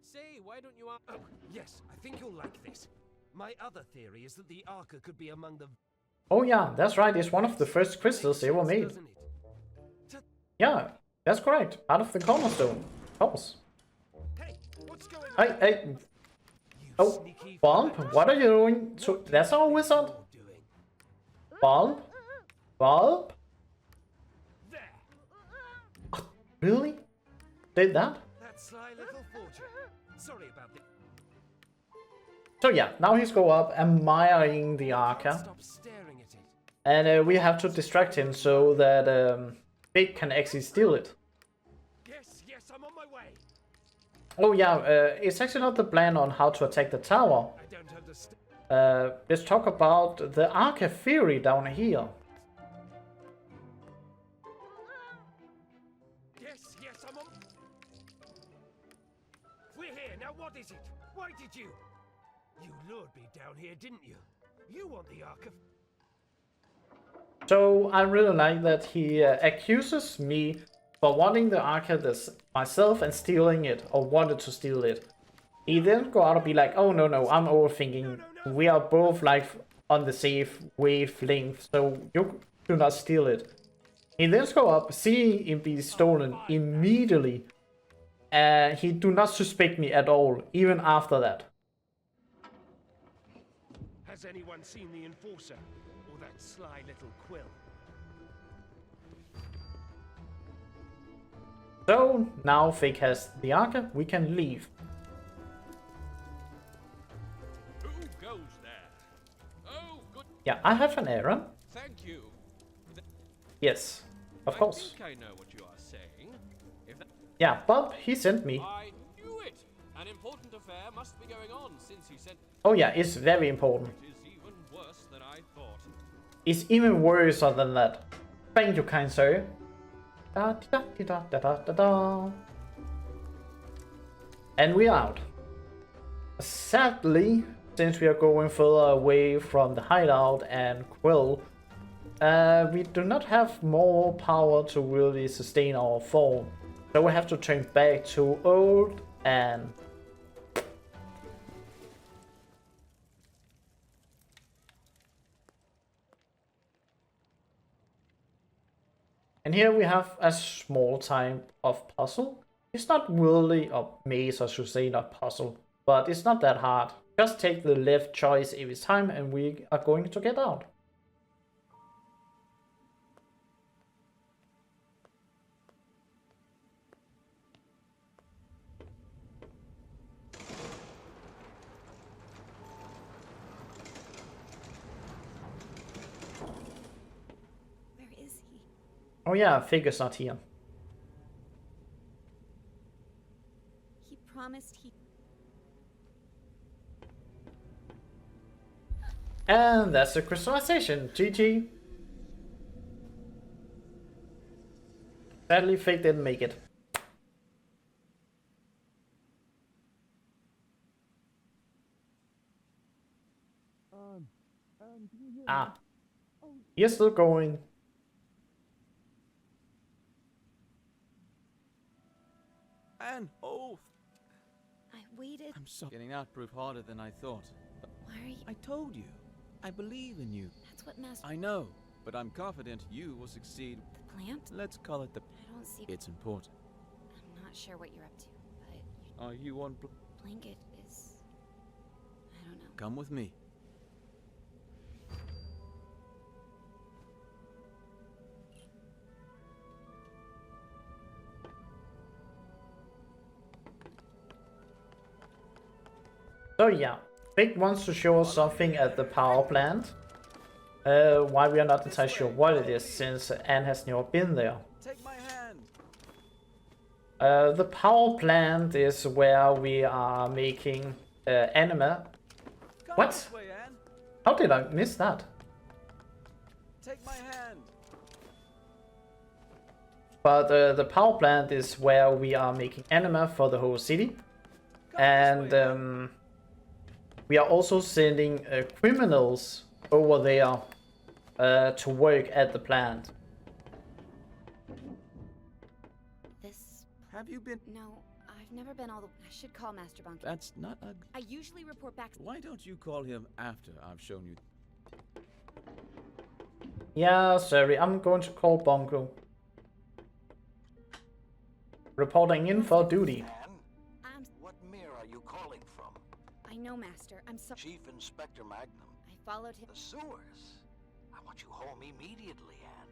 Say, why don't you... Oh, yes, I think you'll like this. My other theory is that the Arca could be among the... Oh yeah, that's right. It's one of the first crystals ever made. Yeah, that's correct. Part of the cornerstone. Of course. Hey, what's going on? Hey. Oh, Bulb, what are you doing? So that's our wizard. Bulb? Bulb? Oh, really? Did that? That sly little forger. Sorry about this. So yeah, now he's go up admiring the Arca. Stop staring at it. And we have to distract him so that Big can actually steal it. Yes, I'm on my way. Oh yeah, it's actually not the plan on how to attack the tower. I don't understand. Let's talk about the Arca theory down here. Yes, I'm on. We're here, now what is it? Why did you? You lured me down here, didn't you? You want the Arca. So I really like that he accuses me for wanting the Arca myself and stealing it, or wanted to steal it. He then go out and be like, oh no, I'm overthinking. We are both like on the same wavelength, so you do not steal it. He then go up, seeing it be stolen immediately, and he do not suspect me at all, even after that. Has anyone seen the Enforcer? Or that sly little Quill? So, now Fake has the Arca, we can leave. Who goes there? Oh, good. Yeah, I have an errand. Thank you. Yes, of course. I think I know what you are saying. Yeah, Bob, he sent me. I knew it! An important affair must be going on since he sent... Oh yeah, it's very important. It is even worse than I thought. It's even worse than that. Thank you, kind sir. Da, da, da, da, da, da, da. And we're out. Sadly, since we are going further away from the hideout and Quill, we do not have more power to really sustain our fall. So we have to turn back to old and... And here we have a small type of puzzle. It's not really a maze, I should say, not puzzle, but it's not that hard. Just take the left choice every time and we are going to get out. Oh yeah, Figure's not here. He promised he... And that's the crystallization. GG. Sadly, Fake didn't make it. Ah. You're still going. Anne, oh! I waited. I'm sorry. Getting out proved harder than I thought. Why are you? I told you. I believe in you. That's what Master. I know, but I'm confident you will succeed. The plant? Let's call it the... I don't see. It's important. I'm not sure what you're up to, but Are you on... blanket is. I don't know. Come with me. So yeah, Vic wants to show us something at the power plant. Why we are not entirely sure what it is, since Anne has never been there. Take my hand. The power plant is where we are making anima. What? This way, Anne. How did I miss that? Take my hand. But the power plant is where we are making anima for the whole city. And we are also sending criminals over there to work at the plant. This. Have you been... No, I've never been all the. I should call Master Bunker. That's not a... I usually report back. Why don't you call him after I've shown you... Yeah, sorry, I'm going to call Bongo. Reporting in for duty. Anne, what mirror are you calling from? I know, Master. I'm sorry. Chief Inspector Magnum. I followed him. The sewers. I want you home immediately, Anne.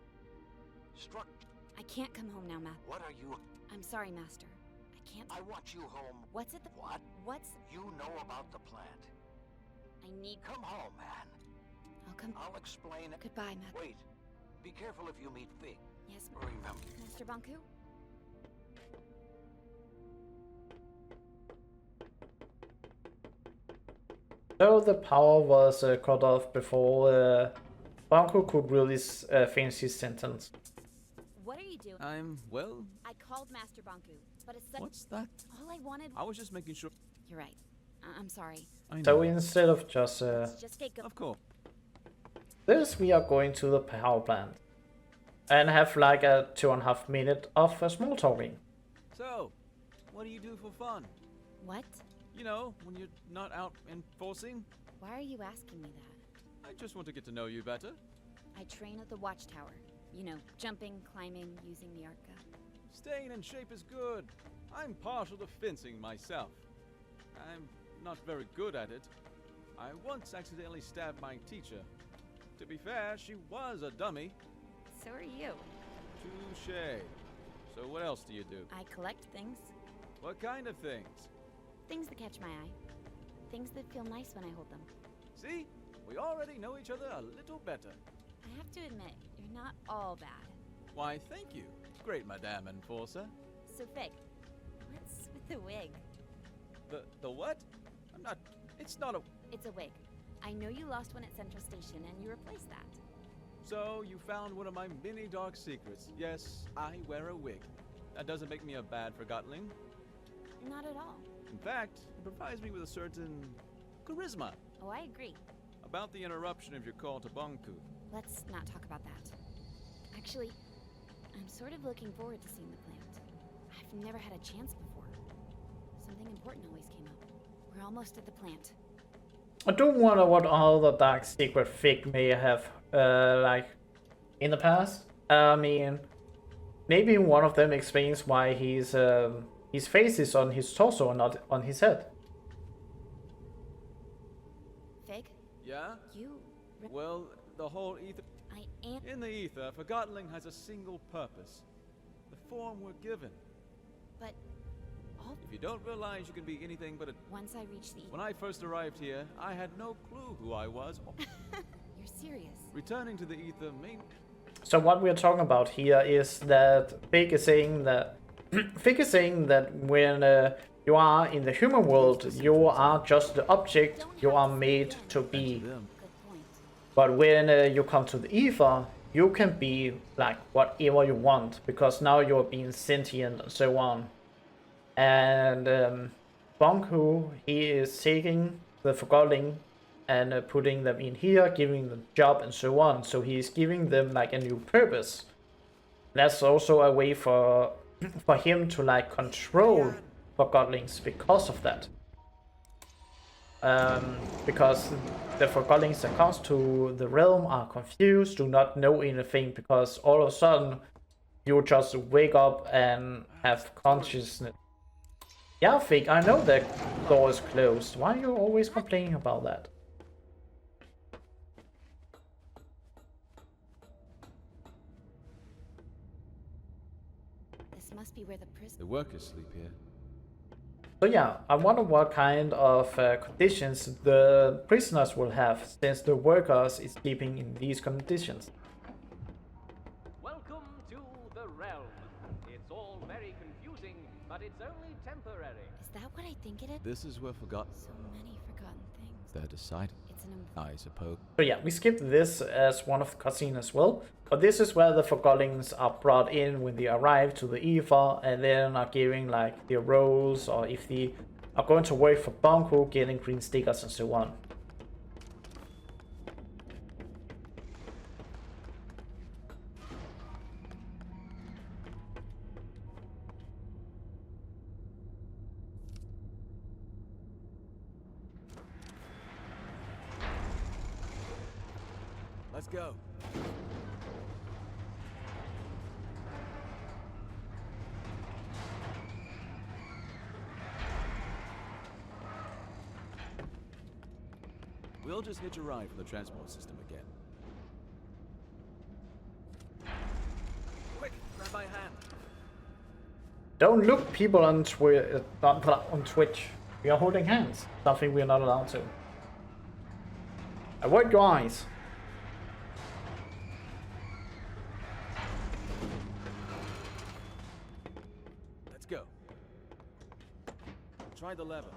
Struck. I can't come home now, Matt. What are you? I'm sorry, Master. I can't. I want you home. What's at the... What? What's... You know about the plant. I need... Come home, Anne. I'll come... I'll explain it. Goodbye, Matt. Wait. Be careful if you meet Fig. Yes, Remember. Master Banku? So the power was cut off before Bongo could really finish his sentence. What are you doing? well... I called Master Banku, but it's... What's that? All I wanted... I was just making sure... You're right. I'm sorry. So instead of just... Just get go... Of course. This, we are going to the power plant. And have like a 2.5 minutes of small talking. So, what do you do for fun? What? You know, when you're not out enforcing? Why are you asking me that? I just want to get to know you better. I train at the watchtower. You know, jumping, climbing, using the arca. Staying in shape is good. I'm partial to fencing myself. I'm not very good at it. I once accidentally stabbed my teacher. To be fair, she was a dummy. So are you. Touché. So what else do you do? I collect things. What kind of things? Things that catch my eye. Things that feel nice when I hold them. See? We already know each other a little better. I have to admit, you're not all bad. Why, thank you. Great, Madame Enforcer. So, Fig, what's with the wig? The what? I'm not... It's not a... It's a wig. I know you lost one at Central Station, and you replaced that. So, you found one of my many dark secrets. Yes, I wear a wig. That doesn't make me a bad Forgotling. Not at all. In fact, it provides me with a certain... charisma. Oh, I agree. About the interruption of your call to Bunku. Let's not talk about that. Actually, I'm sort of looking forward to seeing the plant. I've never had a chance before. Something important always came up. We're almost at the plant. I do wonder what other dark secret Fig may have, like, in the past. I mean, maybe one of them explains why his face is on his torso and not on his head. Fig? Yeah? You... Well, the whole ether... I am... In the ether, Forgotling has a single purpose. The form we're given. But... all... If you don't realize you can be anything but a... Once I reach the... When I first arrived here, I had no clue who I was. You're serious. Returning to the ether may... So what we're talking about here is that Fig is saying that... Fig is saying that when you are in the human world, you are just the object you are made to be. But when you come to the ether, you can be like whatever you want, because now you're being sentient and so on. And Bonku, he is taking the Forgotling and putting them in here, giving them job and so on. So he is giving them like a new purpose. That's also a way for for him to like control Forgotlings because of that. Because the Forgotlings that comes to the realm are confused, do not know anything, because all of a sudden you just wake up and have consciousness. Yeah, Fig, I know the door is closed. Why are you always complaining about that? This must be where the prison. The workers sleep here. So yeah, I wonder what kind of conditions the prisoners will have, since the workers is sleeping in these conditions. Welcome to the realm. It's all very confusing, but it's only temporary. Is that what I think it is? This is where Forgotten. So many forgotten things. They're deciding. It's an I suppose. So yeah, we skipped this as one of the cutscenes as well. But this is where the Forgotlings are brought in when they arrive to the Aether, and then are giving like their roles, or if they are going to work for Bunko, getting green stickers and so on. Let's go. We'll just hitch a ride from the transport system again. Quick, grab my hand. Don't look people on Twitch. We are holding hands, something we are not allowed to. Avoid your eyes. Let's go. Try the lever.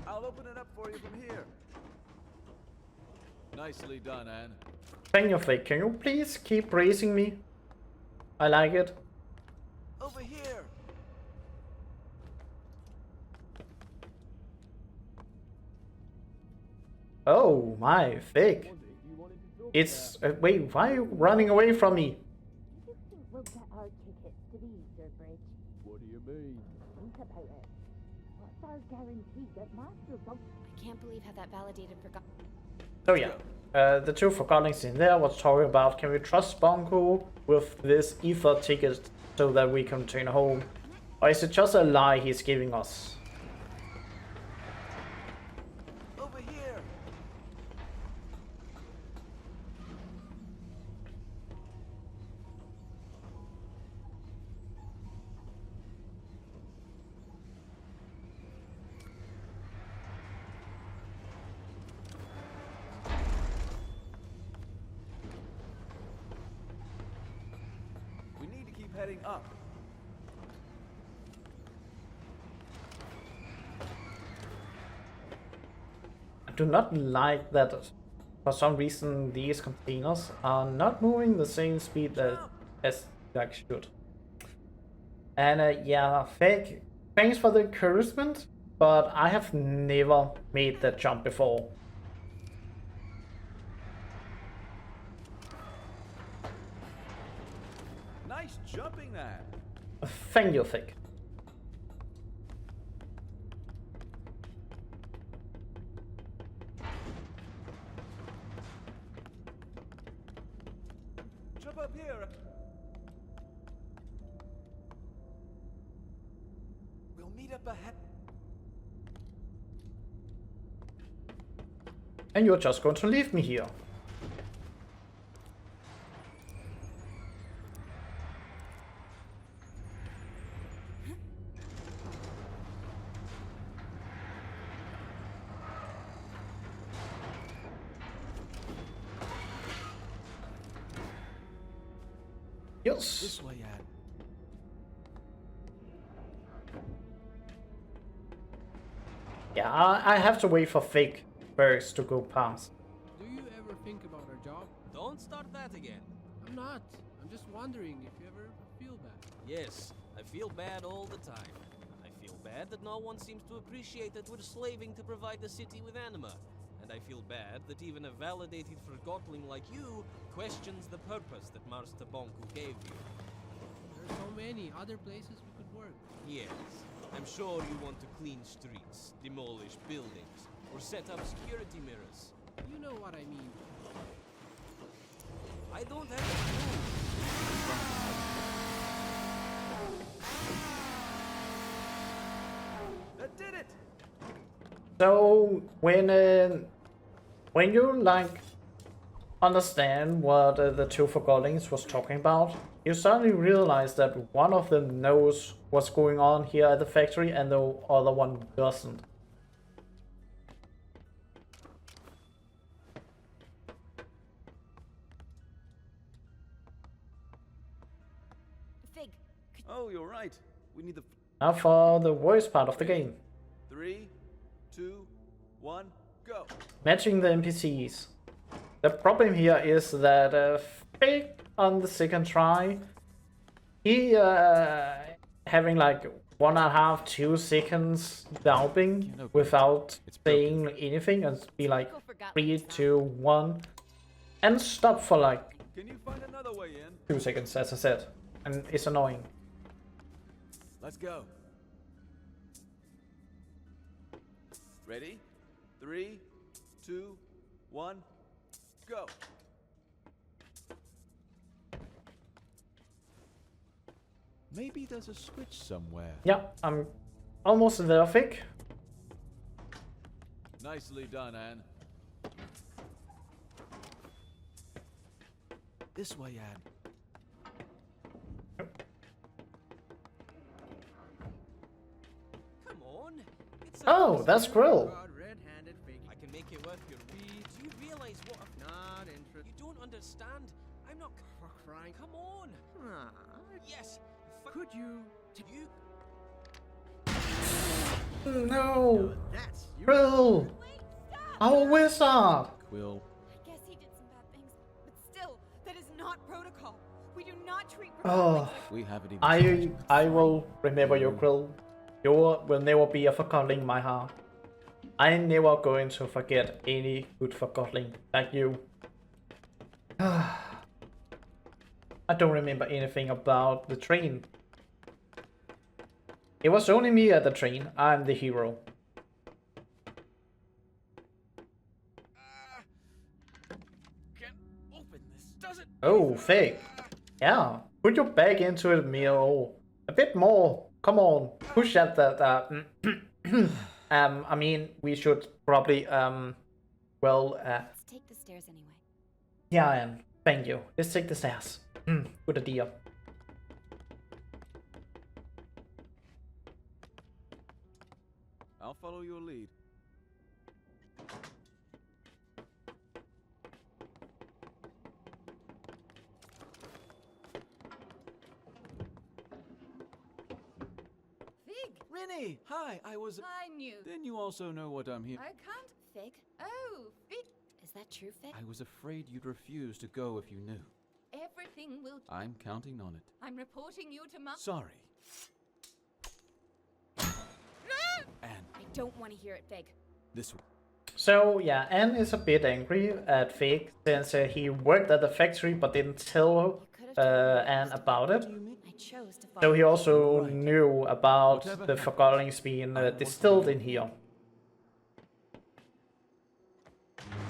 I'll open it up for you from here. Nicely done, Anne. Thank you, Fake. Can you please keep praising me? I like it. Over here. Oh my, Fake. It's wait, why are you running away from me? Do you think we'll get our tickets to the Easter Bridge? What do you mean? Think about it. What's our guarantee that Master Bump... I can't believe how that validated forgotten. So yeah, the two Forgotlings in there was talking about, can we trust Bunko with this Ether ticket so that we can return home? Or is it just a lie he's giving us? Over here. We need to keep heading up. I do not like that for some reason these containers are not moving the same speed that as they should. And yeah, Fake, thanks for the encouragement, but I have never made that jump before. Nice jumping that. Thank you, Fake. Jump up here. We'll meet up ahead. And you're just going to leave me here. Yes. This way, Ad. Yeah, I have to wait for Fake first to go past. Do you ever think about our job? Don't start that again. I'm not. I'm just wondering if you ever feel bad. Yes, I feel bad all the time. I feel bad that no one seems to appreciate that we're slaving to provide the city with anima, and I feel bad that even a validated Forgotling like you questions the purpose that Master Bonku gave you. There are so many other places we could work. Yes, I'm sure you want to clean streets, demolish buildings, or set up security mirrors. You know what I mean. I don't have a clue. That did it! So when you like understand what the two Forgotlings was talking about, you suddenly realize that one of them knows what's going on here at the factory and the other one doesn't. Fig. Oh, you're right. We need the... Now for the worst part of the game. 3, 2, 1, go! Matching the NPCs. The problem here is that Fig on the second try, he having like 1.5, 2 seconds doubbing without saying anything and be like 3, 2, 1 and stop for like Can you find another way in? 2 seconds, as I said, and it's annoying. Let's go. Ready? 3, 2, 1, go! Maybe there's a switch somewhere. Yeah, I'm almost there, Fig. Nicely done, Anne. This way, Anne. Come on. It's a Oh, that's Grill. Red-handed Fig. I can make it worth your while. Do you realize what a... Not interested. You don't understand. I'm not... For crying. Come on. Ah, Yes. could you? You... No! That's you. Grill! Our wizard! Quill. I guess he did some bad things, but still, that is not protocol. We do not treat Oh, We haven't even... I will remember your Grill. You will never be a Forgotling in my heart. I'm never going to forget any good Forgotling like you. I don't remember anything about the train. It was only me at the train. I'm the hero. Can't open this. Does it? Oh, Fig. Yeah, put your back into it, Mio. A bit more. Come on, push at that. I mean, we should probably well. Let's take the stairs anyway. Yeah, Anne. Thank you. Let's take the stairs. Good idea. I'll follow your lead. Fig! Rennie! Hi, I was... I knew. Then you also know what I'm here... I can't. Fig? Oh, Fig! Is that true, Fig? I was afraid you'd refuse to go if you knew. Everything will... I'm counting on it. I'm reporting you to Mum. Sorry. Anne, I don't want to hear it, Fig. this way. So yeah, Anne is a bit angry at Fig since he worked at the factory but didn't tell Anne about it. I chose to follow. So he also knew about the Forgottlings being distilled in here.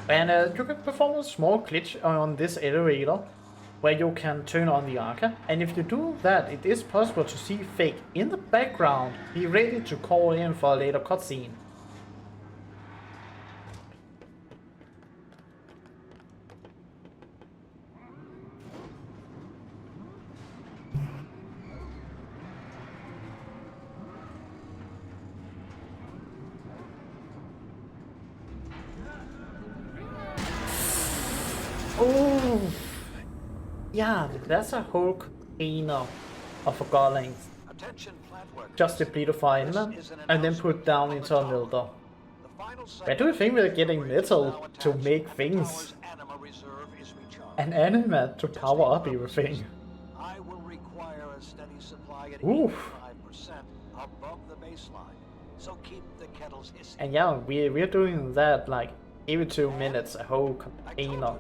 And you can perform a small glitch on this elevator where you can turn on the arca, and if you do that, it is possible to see Fig in the background, be ready to call in for a later cutscene. Oh, yeah, that's a whole container of Forgottlings. Just deplete a fireman and then put down into a melter. Where do you think we're getting metal to make things? An anima to power up everything. I will require a steady supply at Oof. 85% above the baseline. So keep the kettles hissing. And yeah, we're doing that like Even 2 minutes, a whole container.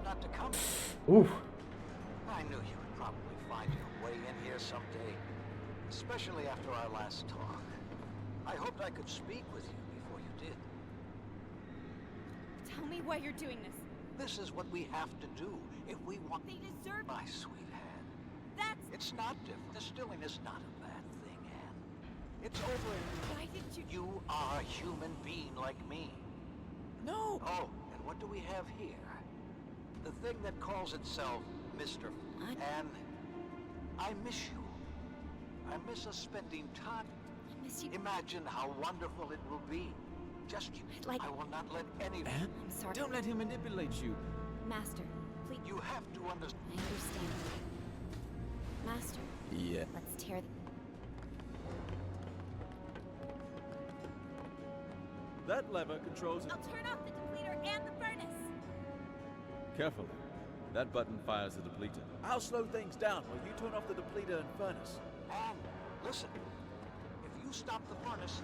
Ooh. I knew you would probably find your way in here someday, especially after our last talk. I hoped I could speak with you before you did. Tell me why you're doing this. This is what we have to do if we want... They deserve... My sweetheart. That's... It's not different. Distilling is not a bad thing, Anne. It's over. Why didn't you... You are a human being like me. No! Oh, and what do we have here? The thing that calls itself Mr. And I miss you. I miss us spending time. I miss you. Imagine how wonderful it will be. Just you. I will not let anyone... Anne, I'm sorry. don't let him manipulate you. Master, please... You have to understand... I understand. Master. Yeah. Let's tear the... That lever controls... I'll turn off the depleter and the furnace! Carefully. That button fires the depleter. I'll slow things down while you turn off the depleter and furnace. And listen, if you stop the furnace,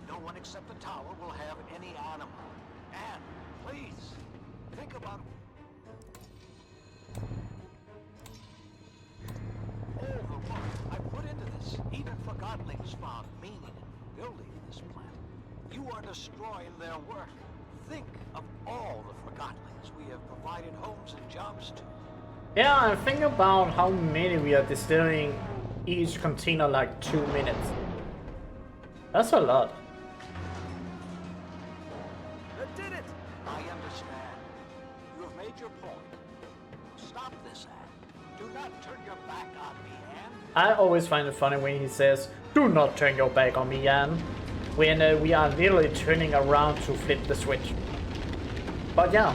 no one except the tower will have any animal. And please, think about all the work I put into this. Even Forgottlings found meaning in building this plant. You are destroying their work. Think of all the Forgottlings we have provided homes and jobs to. Yeah, I think about how many we are distilling each container like 2 minutes. That's a lot. I did it! I understand. You have made your point. Stop this, Anne. Do not turn your back on me, Anne. I always find it funny when he says, "Do not turn your back on me, Anne," when we are literally turning around to flip the switch. But yeah,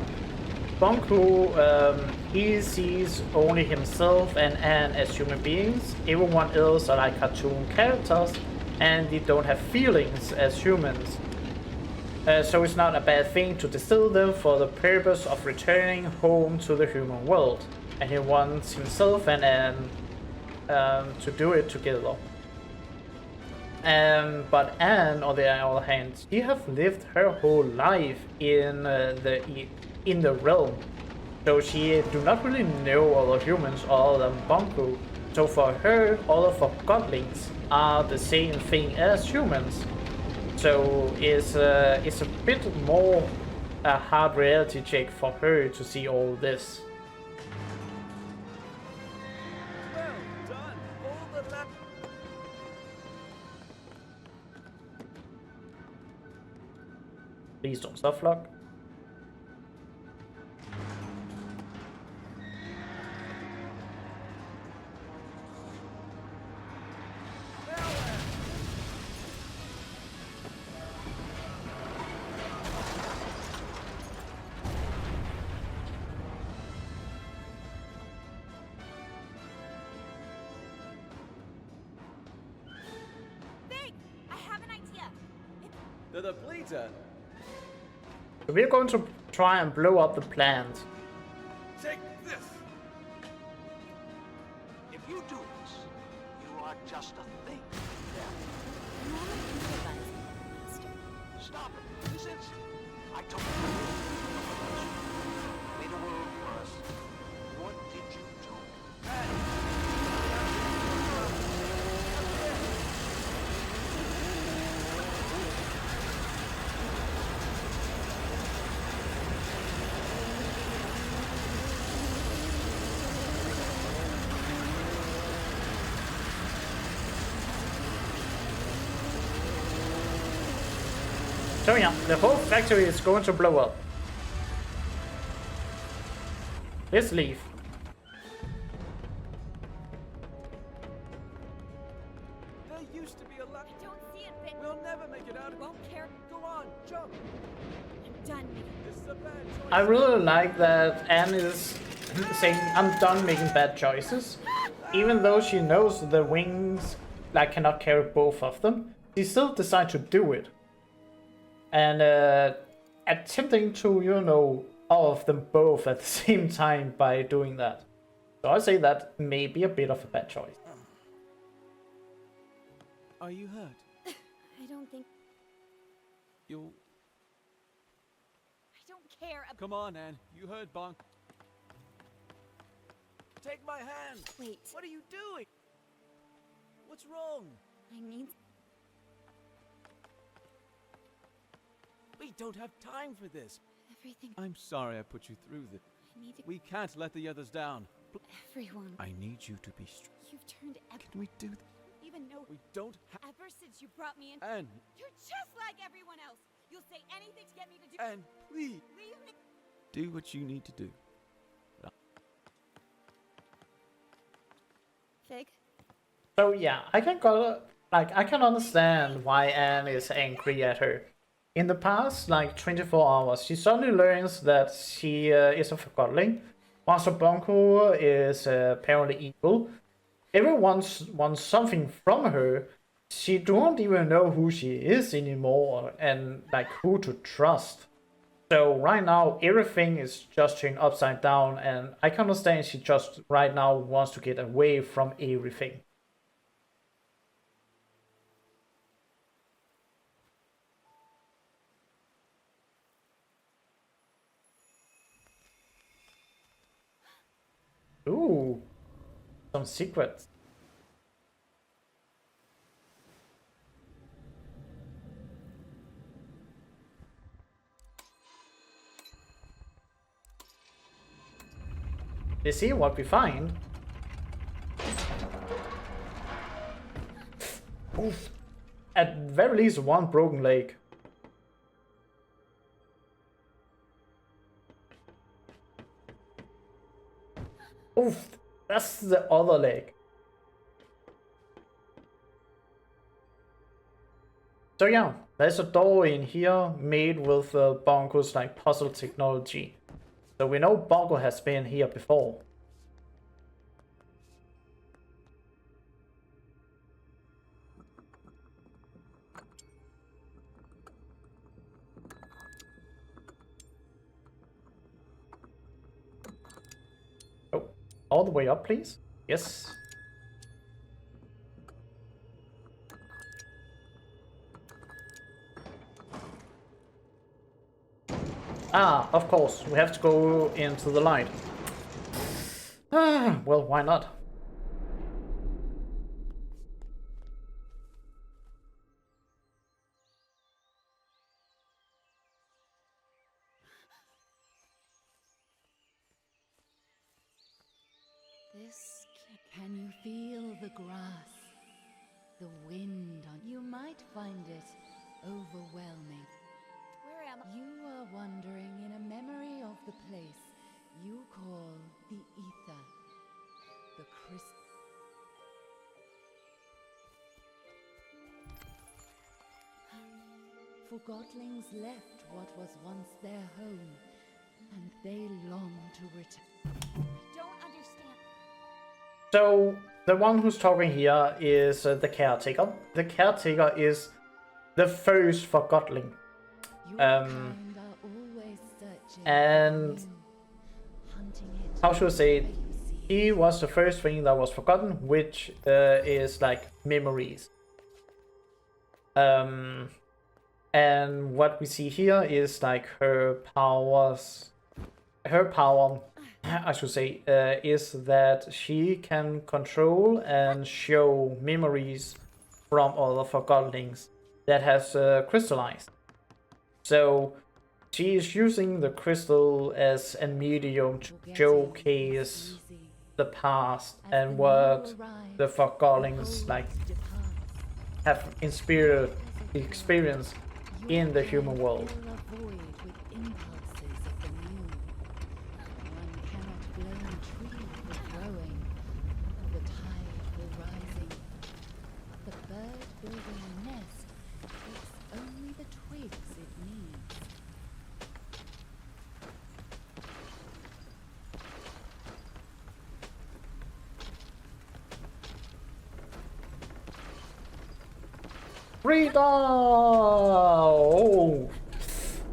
Bunko, he sees only himself and Anne as human beings. Everyone else are like cartoon characters, and they don't have feelings as humans. So it's not a bad thing to distill them for the purpose of returning home to the human world. And he wants himself and Anne to do it together. But Anne, on the other hand, she has lived her whole life in the realm, so she do not really know other humans other than Bunko. So for her, all of her godlings are the same thing as humans. So it's a bit more a hard reality check for her to see all this. Please don't softlock. Think! I have an idea! The depleter? We're going to try and blow up the plant. Take this! If you do this, you are just a thing. Stop it! This instant! I told you. Made a world for us. What did you do? So yeah, the whole factory is going to blow up. Let's leave. There used to be a lot. I don't see it, Vic. We'll never make it out. I won't care. Go on, jump. I'm done. This is a bad choice. I really like that Anne is saying, "I'm done making bad choices." Even though she knows the wings like cannot carry both of them, she still decides to do it. And attempting to, you know, all of them both at the same time by doing that. So I say that may be a bit of a bad choice. Are you hurt? I don't think... You... I don't care about— Come on, Anne. You heard Bonk. Take my hand. Wait. What are you doing? What's wrong? I need— We don't have time for this. everything. I'm sorry I put you through this. I need to— We can't let the others down. everyone. I need you to be strong. You've turned Can we do that? even know— We don't have. ever since you brought me in— Anne. You're just like everyone else. You'll say anything to get me to do— Anne, please. Leave me— Do what you need to do. Fig? So yeah, I can understand why Anne is angry at her. In the past, 24 hours, she suddenly learns that she is a Forgotling. Master Bunko is apparently evil. Everyone wants something from her. She don't even know who she is anymore and who to trust. So right now, everything is just turned upside down, and I can understand she just right now wants to get away from everything. Ooh, some secrets. Let's see what we find. Oof. At very least one broken leg. Oof, that's the other leg. So yeah, there's a door in here made with Bonko's puzzle technology. So we know Bonko has been here before. Oh, all the way up, please. Yes. Ah, of course, we have to go into the light. Ah, well, why not? This can you feel the grass, the wind on? You might find it overwhelming. Where am I? You are wandering in a memory of the place you call the ether, the crystal. Forgotlings left what was once their home, and they long to return. Don't understand. So, the one who's talking here is the caretaker. The caretaker is the first Forgotling. And how should I say it? He was the first thing that was forgotten, which is memories. And what we see here is her powers. Her power, I should say, is that she can control and show memories from other Forgotlings that has crystallized. So she is using the crystal as a medium to showcase the past and what the Forgotlings have experienced in the human world. Rita! Oh,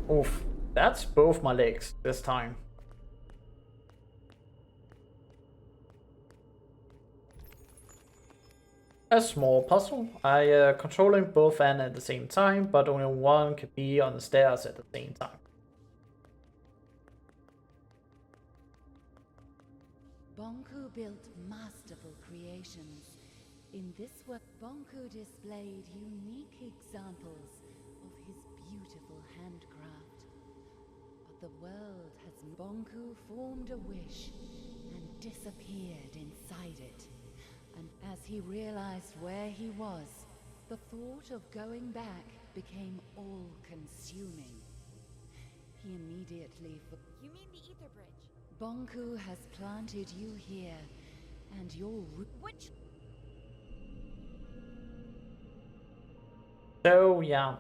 oof! That's both my legs this time. A small puzzle. I controlling both ends at the same time, but only one can be on the stairs at the same time. Bonku built masterful creations. In this work, Bonku displayed unique examples of his beautiful handcraft. But the world has... Bonku formed a wish and disappeared inside it. And as he realized where he was, the thought of going back became all-consuming. He immediately... You mean the Ether Bridge? Bonku has planted you here, and your Which... So yeah,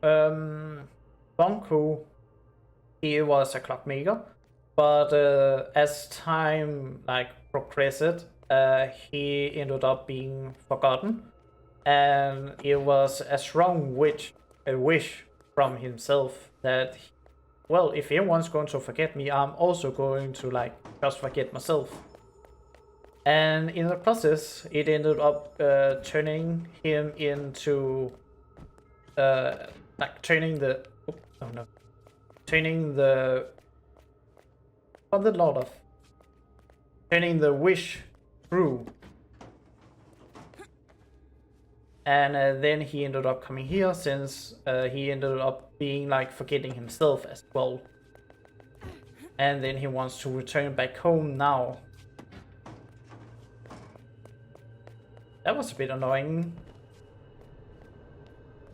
Bonku, he was a clockmaker, but as time like progressed, he ended up being forgotten, and it was a strong wish from himself that, well, if anyone's going to forget me, I'm also going to like just forget myself. And in the process, it ended up turning him into, like turning the, turning the wish true. And then he ended up coming here, since he ended up being like forgetting himself as well. And then he wants to return back home now. That was a bit annoying.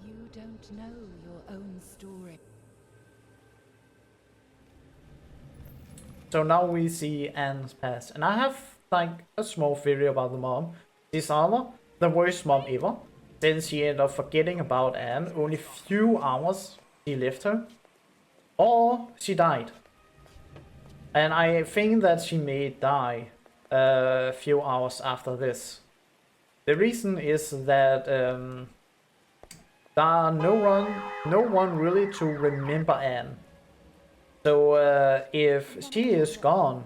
You don't know your own story. So now we see Anne's past, and I have like a small theory about the mom. This armor, the worst mom ever, since she ended up forgetting about Anne only few hours she left her, or she died. And I think that she may die a few hours after this. The reason is that there are no one really to remember Anne. So if she is gone,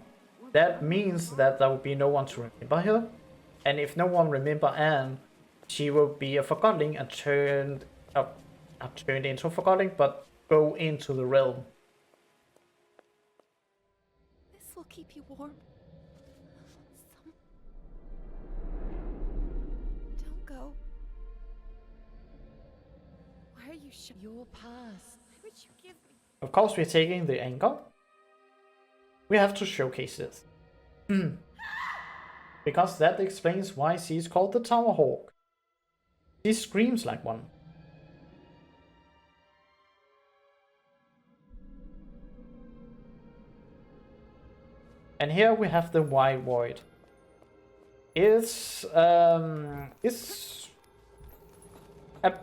that means that there will be no one to remember her. And if no one remember Anne, she will be a forgotten and not turned into a forgotten, but go into the realm. This will keep you warm. Don't go. Why are you your past? Why would you give me... Of course, we're taking the anchor. We have to showcase it. Because that explains why she's called the Tower Hawk. She screams like one. And here we have the White Void. It's a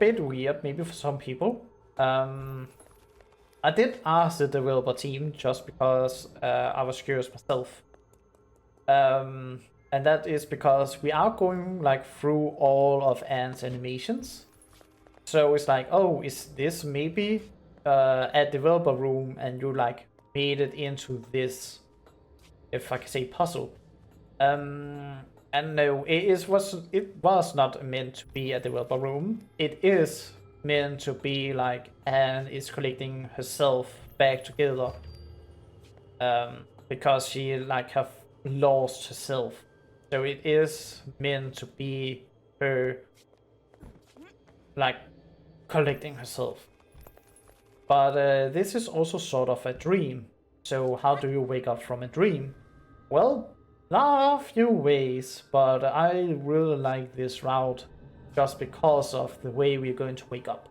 bit weird, maybe for some people. I did ask the developer team just because I was curious myself. And that is because we are going like through all of Anne's animations. So it's like, oh, is this maybe a developer room and you like made it into this, if I can say, puzzle. And no, it was not meant to be a developer room. It is meant to be like Anne is collecting herself back together. Because she like have lost herself. So it is meant to be her like collecting herself. But this is also sort of a dream. So how do you wake up from a dream? Well, there are a few ways, but I really like this route just because of the way we're going to wake up.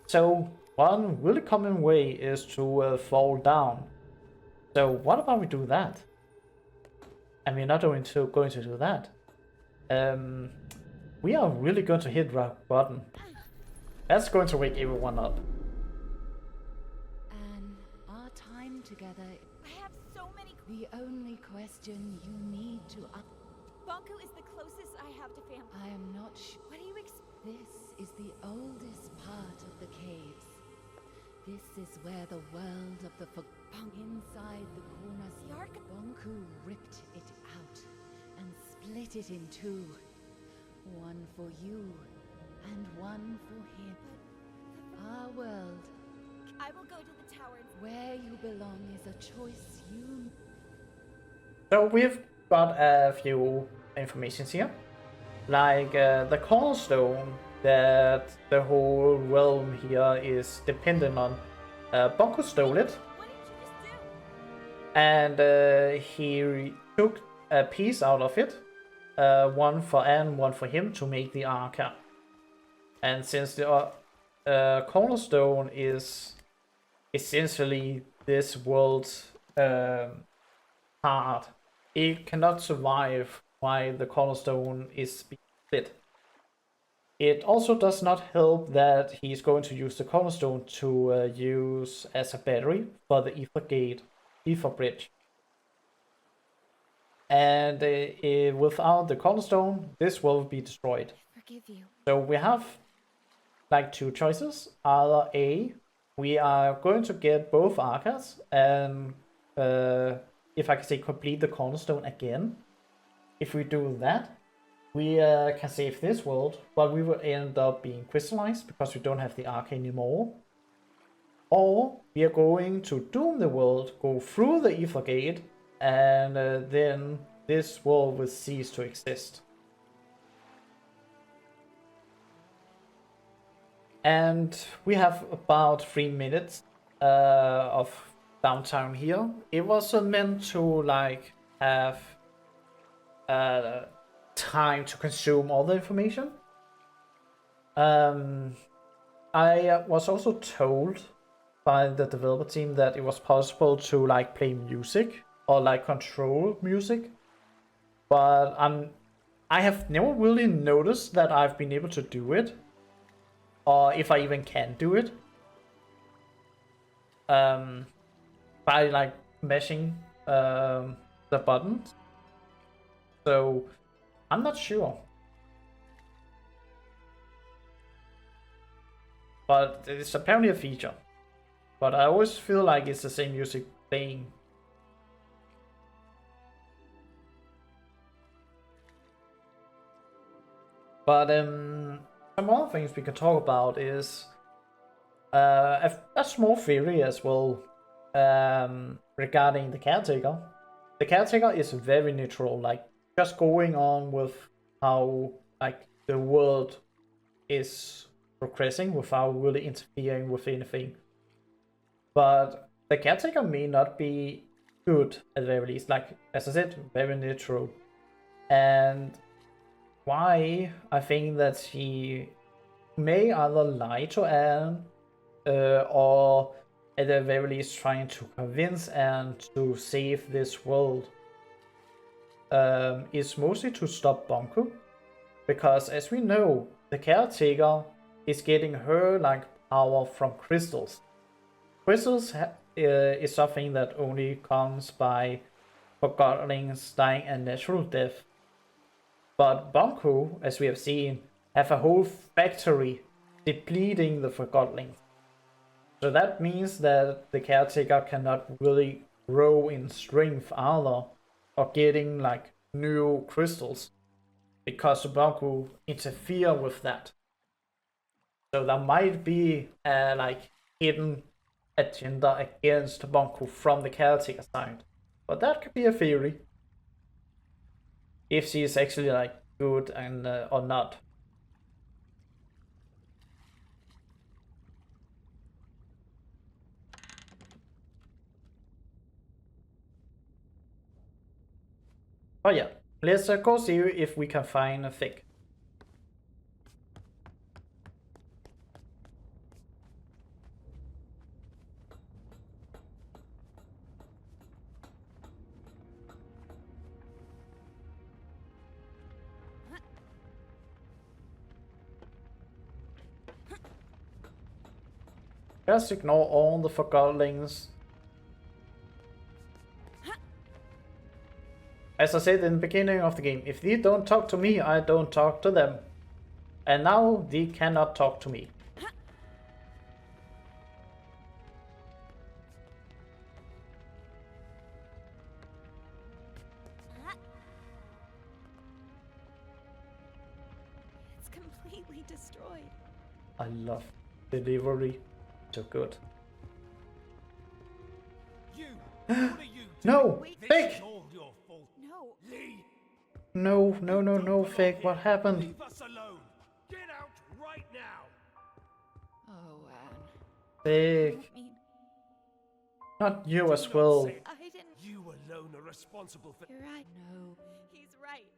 So one really common way is to fall down. So what about we do that? And we're not going to do that. We are really going to hit rock bottom. That's going to wake everyone up. And our time together... I have so many... The only question you need to... Bonku is the closest I have to family. I am not sure... What do you expect? This is the oldest part of the caves. This is where the world of the inside the corners. The Ark... Bonku ripped it out and split it in two. One for you and one for him. Our world. I will go to the tower. Where you belong is a choice you... So we've got a few informations here. Like the cornerstone that the whole realm here is dependent on. Bonko stole it. And he took a piece out of it. One for Anne, one for him to make the Arca. And since the cornerstone is essentially this world's heart, it cannot survive while the cornerstone is being split. It also does not help that he's going to use the cornerstone to use as a battery for the ether bridge. And without the cornerstone, this will be destroyed. Forgive you. So we have like two choices. Either A, we are going to get both Arcas and if I can say complete the cornerstone again. If we do that, we can save this world, but we will end up being crystallized because we don't have the Arca anymore. Or we are going to doom the world, go through the ether gate, and then this world will cease to exist. And we have about 3 minutes of downtime here. It wasn't meant to like have time to consume all the information. I was also told by the developer team that it was possible to like play music or like control music, but I have never really noticed that I've been able to do it, or if I even can do it, by like mashing the buttons. So I'm not sure, but it's apparently a feature. But I always feel like it's the same music playing. But some other things we can talk about is a small theory as well regarding the caretaker. The caretaker is very neutral, like just going on with how like the world is progressing without really interfering with anything. But the caretaker may not be good at the very least, like as I said, very neutral. And why I think that he may either lie to Anne or at the very least trying to convince Anne to save this world is mostly to stop Bonko, because as we know, the caretaker is getting her like power from crystals. Crystals is something that only comes by Forgottlings dying a natural death. But Bonko, as we have seen, have a whole factory depleting the Forgottlings. So that means that the caretaker cannot really grow in strength either, or getting like new crystals, because Bonko interfere with that. So there might be a like hidden agenda against Bonko from the caretaker side, but that could be a theory. If she is actually like good and or not. Oh yeah, let's go see if we can find a thing. Just ignore all the Forgottlings. As I said in the beginning of the game, if they don't talk to me, I don't talk to them. And now they cannot talk to me. It's completely destroyed. I love delivery. So good. You! What are you doing? No! This Fake! is all your fault. No, no, no, no, Fig. What happened? Leave us alone. Get out right now. Oh, Anne. Fig. Not you as well. I didn't. You alone are responsible for. You're right. No. He's right.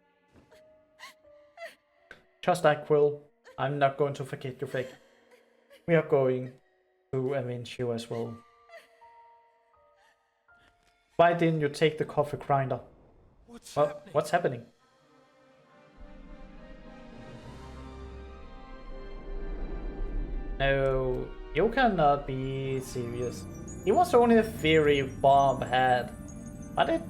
Just like Quill, I'm not going to forget you, Fig. We are going to avenge you as well. Why didn't you take the coffee grinder? What's happening? No, you cannot be serious. It was only a theory Bob had. But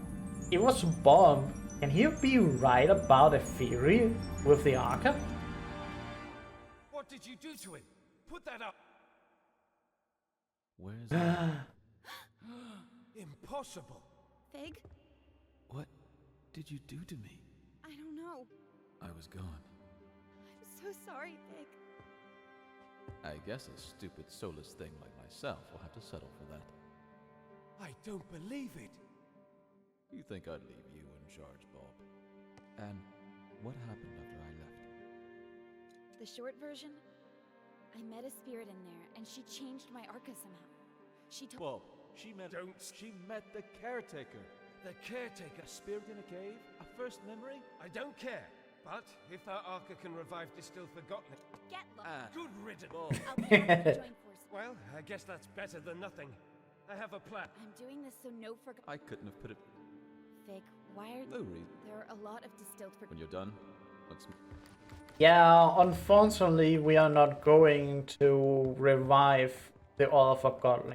it was Bob. Can he be right about a theory with the Arca? What did you do to him? Put that up. Where's that? Impossible. Fig? What did you do to me? I don't know. I was gone. I'm so sorry, Fig. I guess a stupid soulless thing like myself will have to settle for that. I don't believe it. You think I'd leave you in charge, Bob? And what happened after I left? The short version? I met a spirit in there, and she changed my Arca somehow. She told. Bob, she met the caretaker. The caretaker. A spirit in a cave? A first memory? I don't care. But if our Arca can revive distilled Forgotton. Get lost. Good riddance. I'll be happy to join forces. Well, I guess that's better than nothing. I have a plan. I'm doing this so no Forgotton. I couldn't have put it. Fig, why are No reason. there are a lot of distilled Forgotton? When you're done, let's. Yeah, unfortunately, we are not going to revive the other Forgotten.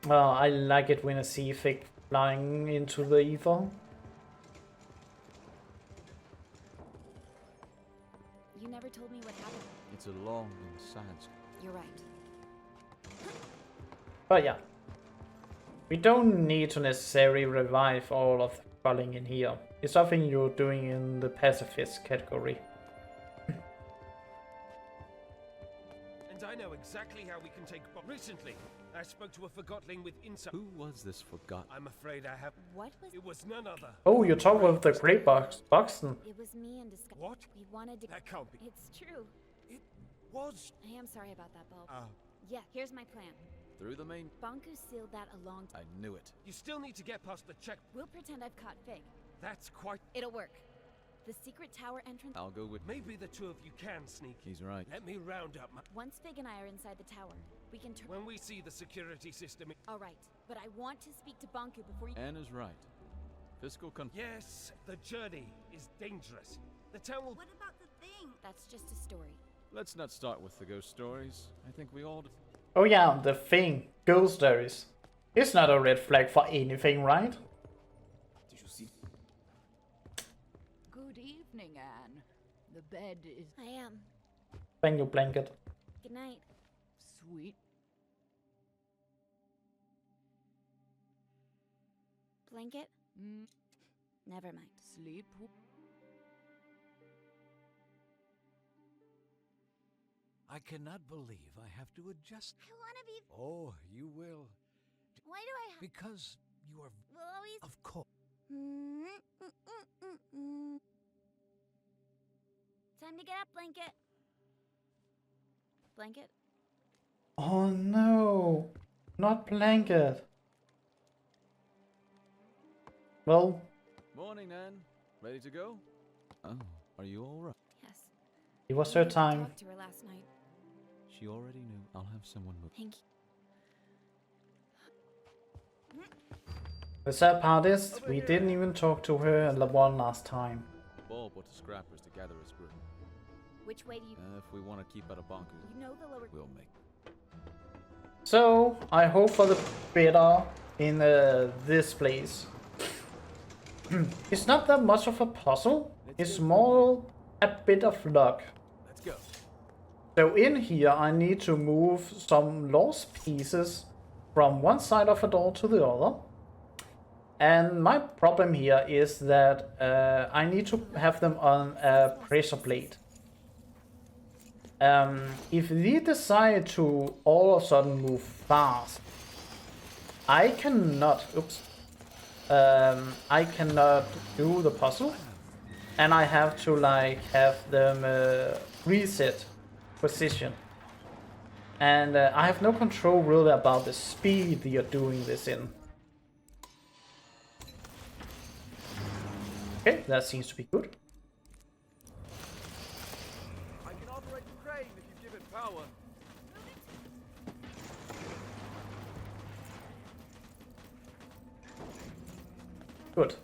Well, I like it when I see Fig flying into the ether. You never told me what happened. It's a long and sad story. You're right. But yeah, we don't need to necessarily revive all of the Forgotten in here. It's something you're doing in the pacifist category. And I know exactly how we can take Bob. Recently, I spoke to a Forgotling with insight. Who was this Forgotten? I'm afraid I have. What was? It was none other. Oh, you talk with the Grey Boxen. It was me and discuss. What? We wanted to. That can't be. It's true. It was. I am sorry about that, Bulb. Ah. Yeah, here's my plan. Through the main. Bonku sealed that a long time. I knew it. You still need to get past the check. We'll pretend I've caught Fig. That's quite. It'll work. The secret tower entrance. I'll go with. Maybe the two of you can sneak. He's right. Let me round up my. Once Fig and I are inside the tower, we can turn. When we see the security system. All right, but I want to speak to Bonku before you. Anna's right. Fiscal con. Yes, the journey is dangerous. The town will. What about the thing? That's just a story. Let's not start with the ghost stories. I think we all. Oh yeah, the thing. Ghost stories. It's not a red flag for anything, right? Did you see? Good evening, Anne. The bed is. I am. Thank you, blanket. Good night. Sweet. Blanket? Never mind. Sleep. I cannot believe I have to adjust. I want to be. Oh, you will. Why do I have? Because you are. We'll always. Of course. Time to get up, Blanket. Blanket? Oh no, not blanket. Well. Morning, Nan. Ready to go? Oh, are you all right? Yes. It was her time. I talked to her last night. She already knew. I'll have someone move. Thank you. The sad part is, we didn't even talk to her and one last time. Bob went to Scrappers to gather his group. Which way do you... If we want to keep out of Bonku, You know the lower... we'll make. So, I hope for the better in this place. It's not that much of a puzzle, it's more a bit of luck. Let's go. So in here I need to move some lost pieces from one side of a door to the other. And my problem here is that I need to have them on a pressure plate. If they decide to all of a sudden move fast, I cannot, I cannot do the puzzle, and I have to like have them reset position. And I have no control really about the speed you're doing this in. Okay, that seems to be good. I can operate the crane if you give it power. Good.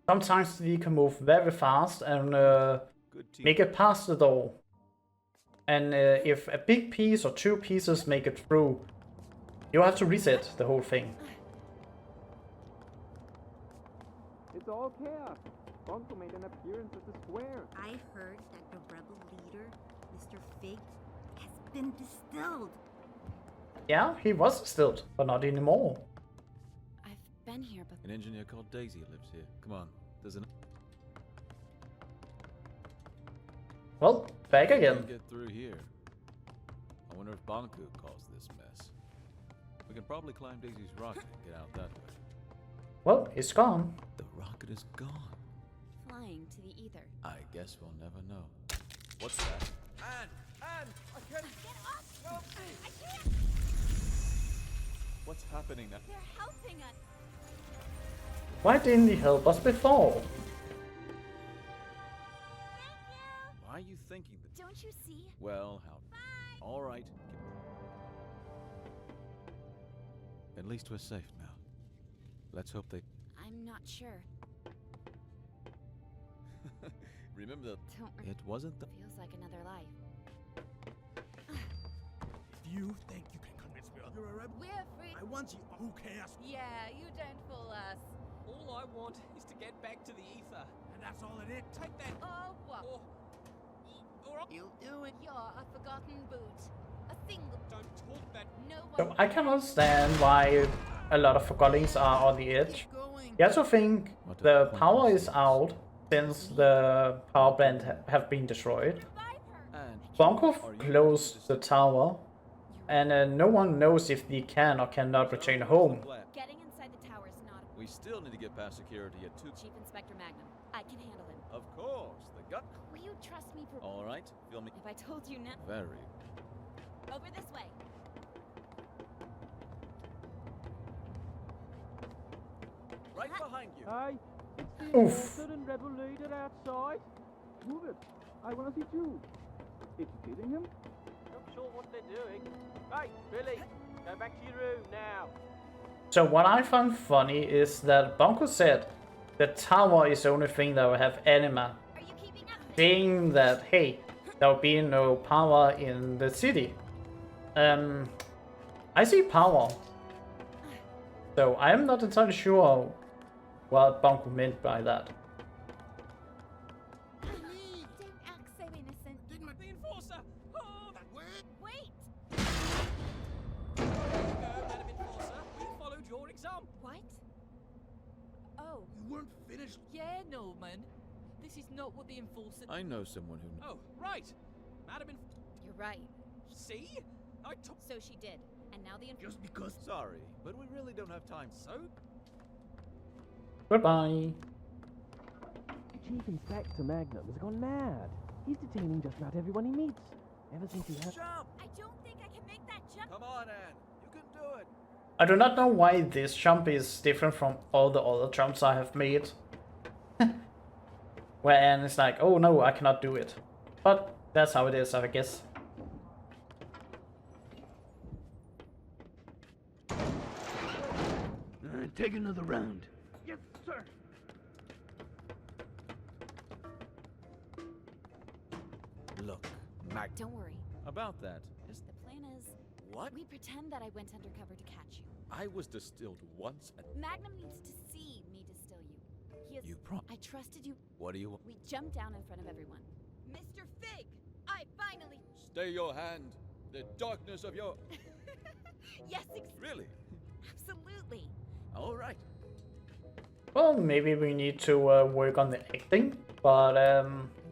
Sometimes we can move very fast and make it past the door. And if a big piece or two pieces make it through, you have to reset the whole thing. It's all chaos. Bonko made an appearance at the square. I heard that the rebel leader, Mr. Fig, has been distilled. Yeah, he was distilled, but not anymore. I've been here, but An engineer called Daisy lives here. Come on, there's an... Well, back again. Get through here. I wonder if Bonku caused this mess. We can probably climb Daisy's rocket and get out that way. Well, it's gone. The rocket is gone. flying to the ether. I guess we'll never know. What's that? Anne! I can't... Get off! Help me! I can't! What's happening now? They're helping us! Why didn't he help us before? Why are you thinking that? Don't you see? Well, how? Bye! All right. At least we're safe now. Let's hope they... I'm not sure. Remember that... Don't It wasn't the... Feels like another life. If you think you can convince me you're a rebel, We're free. I want you. Who cares? Yeah, you don't fool us. All I want is to get back to the ether. And that's all it is. Take that. Oh, what? Or You'll do it. You're a forgotten boot. A single. don't talk that. No So one. I can understand why a lot of Forgottings are on the edge. You also think the power is out since the power plant have been destroyed. And Bonkov closed the tower, and no one knows if they can or cannot return home. Getting inside the tower is not a... We still need to get past security at 2. Chief Inspector Magnum, I can handle him. Of course, the gut. Will you trust me for... All right, feel me. If I told you now... Very. Over this way. Right behind you. Hi, it's the Oof. Enforcer and Rebel Leader outside. Move it. I want to see you. It's killing him? Not sure what they're doing. Hey, Billy, go back to your room now. So what I found funny is that Bonko said the tower is the only thing that will have anima, Are you keeping up? saying that, hey, there will be no power in the city. I see power. So I am not entirely sure what Bonko meant by that. Don't act so innocent. The enforcer! Oh, that Wait! There you go, Madam Enforcer. We followed your example. What? Oh. You weren't finished. Yeah, Norman. This is not what the enforcer. I know someone who... Oh, right. Madam You're right. See? I took... So she did. And now the Just because. Sorry, but we really don't have time. So? Goodbye. Chief Inspector Magnum has gone mad. He's detaining just about everyone he meets. Ever since he had... Jump! I don't think I can make that jump. Come on, Anne. You can do it. I do not know why this jump is different from all the other jumps I have made. Where Anne is like, oh no, I cannot do it. But that's how it is, I guess. Take another round. Yes, sir. Look, Mac... Don't worry. About that. The plan is... What? We pretend that I went undercover to catch you. I was distilled once and... Magnum needs to see me distill you. He is... You I trusted you. What do you want? We jumped down in front of everyone. Mr. Fig! I finally... Stay your hand. The darkness of your... Yes, Really? absolutely. All right. Well, maybe we need to work on the acting. But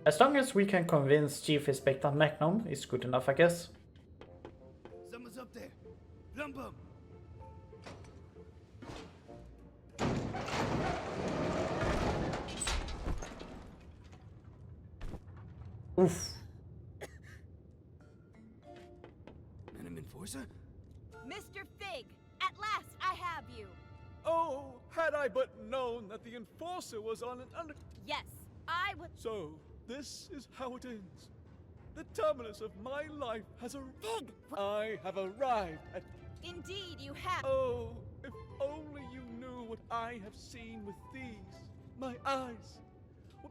as long as we can convince Chief Inspector Magnum, it's good enough, I guess. Someone's up there. Lump 'em. Oof. Madam Enforcer? Mr. Fig, at last I have you. Oh, had I but known that the Enforcer was on an under... Yes, I would. So, this is how it ends. The terminus of my life has Fig! I have arrived at... Indeed, you have. Oh, if only you knew what I have seen with these, my eyes.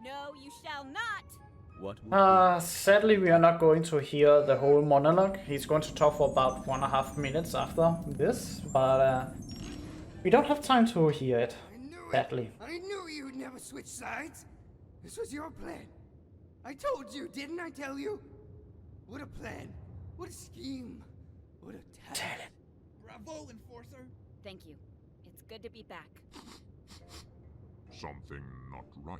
No, you shall not. What? Sadly, we are not going to hear the whole monologue. He's going to talk for about 1.5 minutes after this, but we don't have time to hear it. Sadly. I knew you'd never switch sides. This was your plan. I told you, didn't I tell you? What a plan. What a scheme. What a talent. Bravo, Enforcer. Thank you. It's good to be back. Something not right.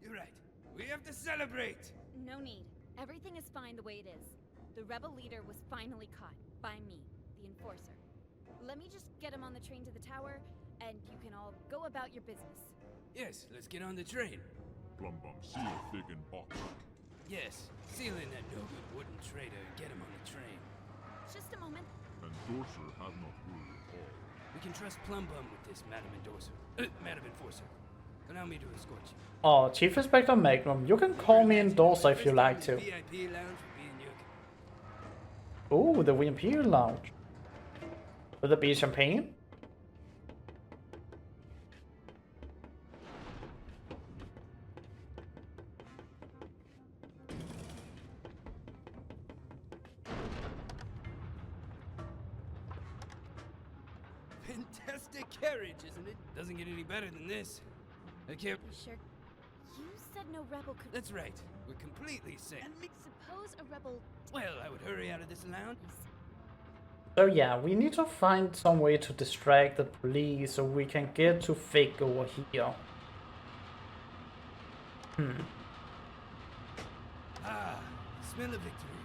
You're right. We have to celebrate. No need. Everything is fine the way it is. The rebel leader was finally caught. By me, the Enforcer. Let me just get him on the train to the tower, and you can all go about your business. Yes, let's get on the train. Plum Bum, seal Fig and Bok. Yes, seal in that no-good wooden traitor and get him on the train. Just a moment. Endorser have not ruled at all. We can trust Plum Bum with this, Madam Endorser. Madam Enforcer. Allow me to escort you. Oh, Chief Inspector Magnum, you can call me Endorser if you like to. VIP lounge will be in your... Oh, the VIP lounge. Will there be champagne? Fantastic carriage, isn't it? Doesn't get any better than this. I can't... Sure. You said no rebel could... That's right. We're completely safe. Suppose a rebel... Well, I would hurry out of this lounge. So yeah, we need to find some way to distract the police so we can get to Fig over here. Ah, smell of victory.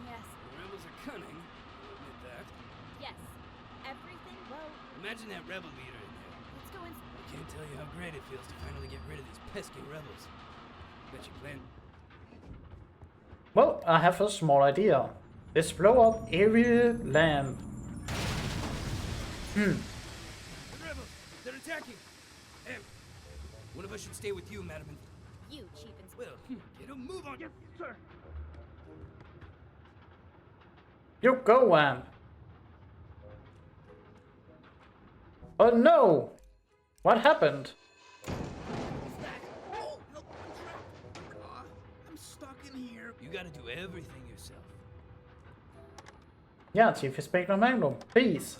Yes. The rebels are cunning. I'll admit that. Yes. Everything, well... Imagine that rebel leader in there. Let's go in... I can't tell you how great it feels to finally get rid of these pesky rebels. Bet you plan... Well, I have a small idea. Let's blow up every lamp. The rebels! They're attacking! One of us should stay with you, Madam. You, Chief Inspector. Well, get a move on. Yes, sir. You go, Wham! Oh no! What happened? Oh, no, I'm stuck in here. You gotta do everything yourself. Yeah, Chief Inspector Magnum, please.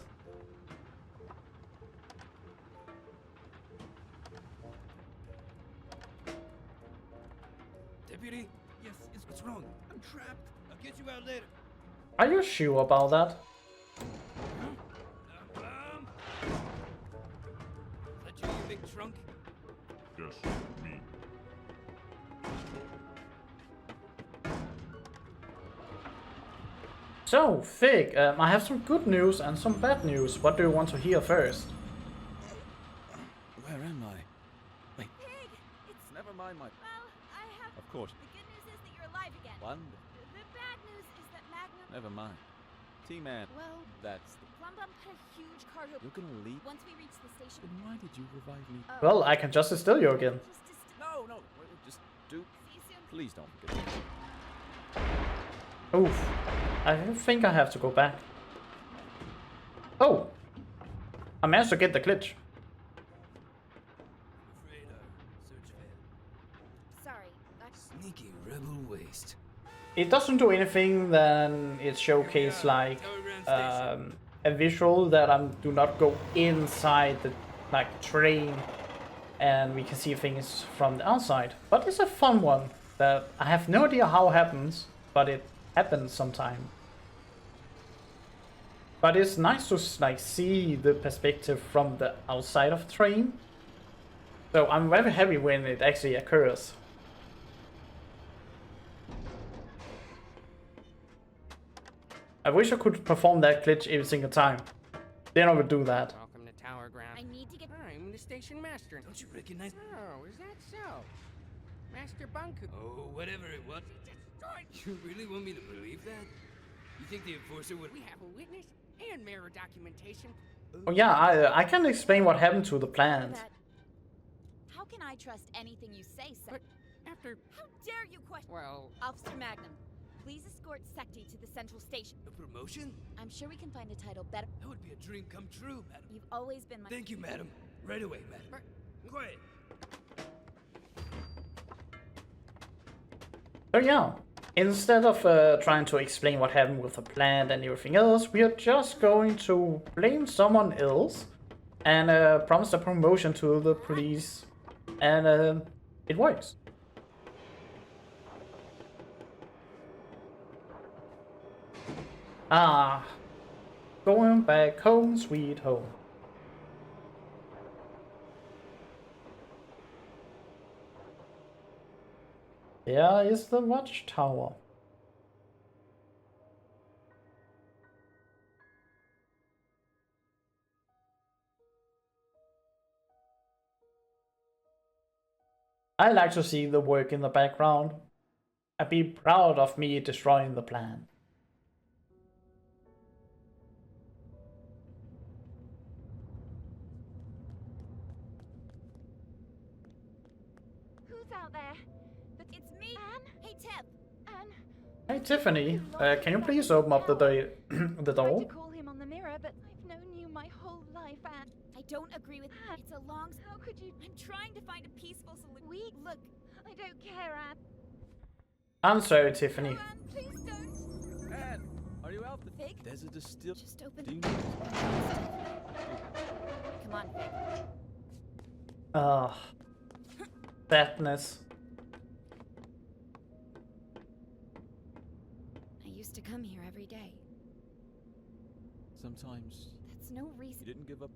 Deputy? Yes, what's wrong? I'm trapped. I'll get you out later. Are you sure about that? Is that you, you big trunk? Yes, me. So, Fig, I have some good news and some bad news. What do you want to hear first? Where am I? Wait. Pig! It's... Never mind my... Well, I have... Of course. The good news is that you're alive again. Wonderful. The bad news is that Magnum... Never mind. T-Man. Well... That's the... Plum Bum put a huge cargo... You're gonna leave? Once we reach the station... Then why did you revive me? Well, I can just steal you again. No, just do... See you soon. Please don't forget. Oof. I think I have to go back. Oh! I managed to get the glitch. I'm afraid our search failed. Sorry. Sneaky rebel waste. It doesn't do anything than it showcases like a visual that I do not go inside the train and we can see things from the outside. But it's a fun one that I have no idea how it happens, but it happens sometime. But it's nice to see the perspective from the outside of the train. So I'm very happy when it actually occurs. I wish I could perform that glitch every single time. Then I would do that. Welcome to Tower Ground. I need to get... I'm the station master. Don't you recognize... Oh, is that so? Master Banku. Oh, whatever it was. You really want me to believe that? You think the Enforcer would... We have a witness and mirror documentation. Oh yeah, I can explain what happened to the plant. How can I trust anything you say, sir? But after... How dare you question... Well... Officer Magnum, please escort Secti to the central station. A promotion? I'm sure we can find a title better. That would be a dream come true, madam. You've always been my... Thank you, madam. Right away, madam. Quiet. So yeah, instead of trying to explain what happened with the plant and everything else, we are just going to blame someone else and promise a promotion to the police, and it works. Ah, going back home, sweet home. There is the watchtower. I like to see the work in the background. I'd be proud of me destroying the plan. Who's out there? It's me, Anne. Hey, Tip. Anne. Hey Tiffany, can you please open up the door? I tried to call him on the mirror, but I've known you my whole life, Anne. I don't agree with that. It's a long... How could you... I'm trying to find a peaceful solution. Look, I don't care, Anne. I'm sorry, Tiffany. Oh, Anne, please don't. Anne, are you out? Fig? There's a distill. Just open... Do you Come on, Fig. Ah, sadness. I used to come here every day. Sometimes That's no reason. you didn't give up.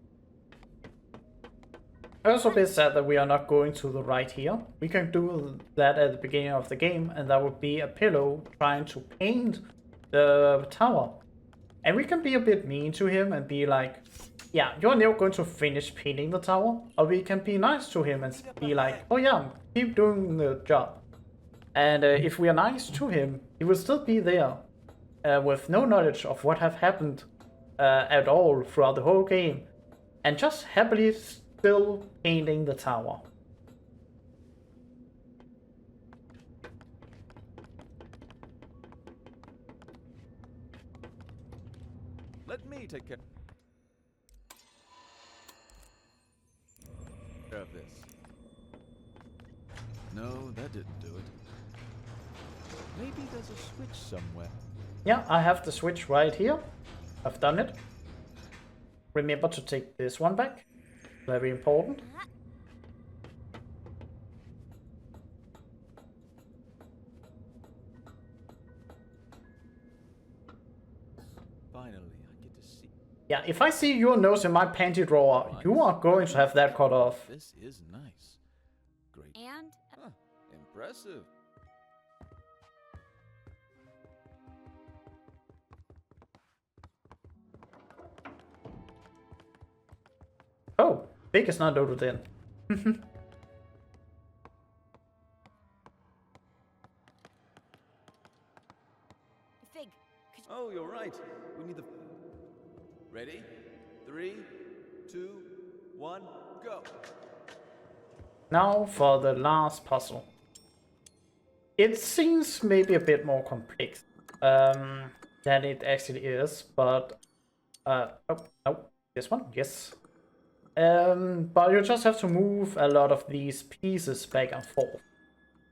I'm also a bit sad that we are not going to the right here. We can do that at the beginning of the game, and that would be a pillow trying to paint the tower. And we can be a bit mean to him and be like, yeah, you're never going to finish painting the tower. Or we can be nice to him and be like, oh yeah, keep doing the job. And if we are nice to him, he will still be there with no knowledge of what have happened at all throughout the whole game. And just happily still painting the tower. Let me take care of this. No, that didn't do it. Maybe there's a switch somewhere. Yeah, I have the switch right here. I've done it. Remember to take this one back. Very important. Finally, I get to see. Yeah, if I see your nose in my panty drawer, you are going to have that cut off. This is nice. Great. And? Huh, impressive. Oh, Big is not loaded in. Fig. Oh, you're right. We need the... Ready? 3, 2, 1, go. Now for the last puzzle. It seems maybe a bit more complex than it actually is, but... oh, no, this one, yes. But you just have to move a lot of these pieces back and forth.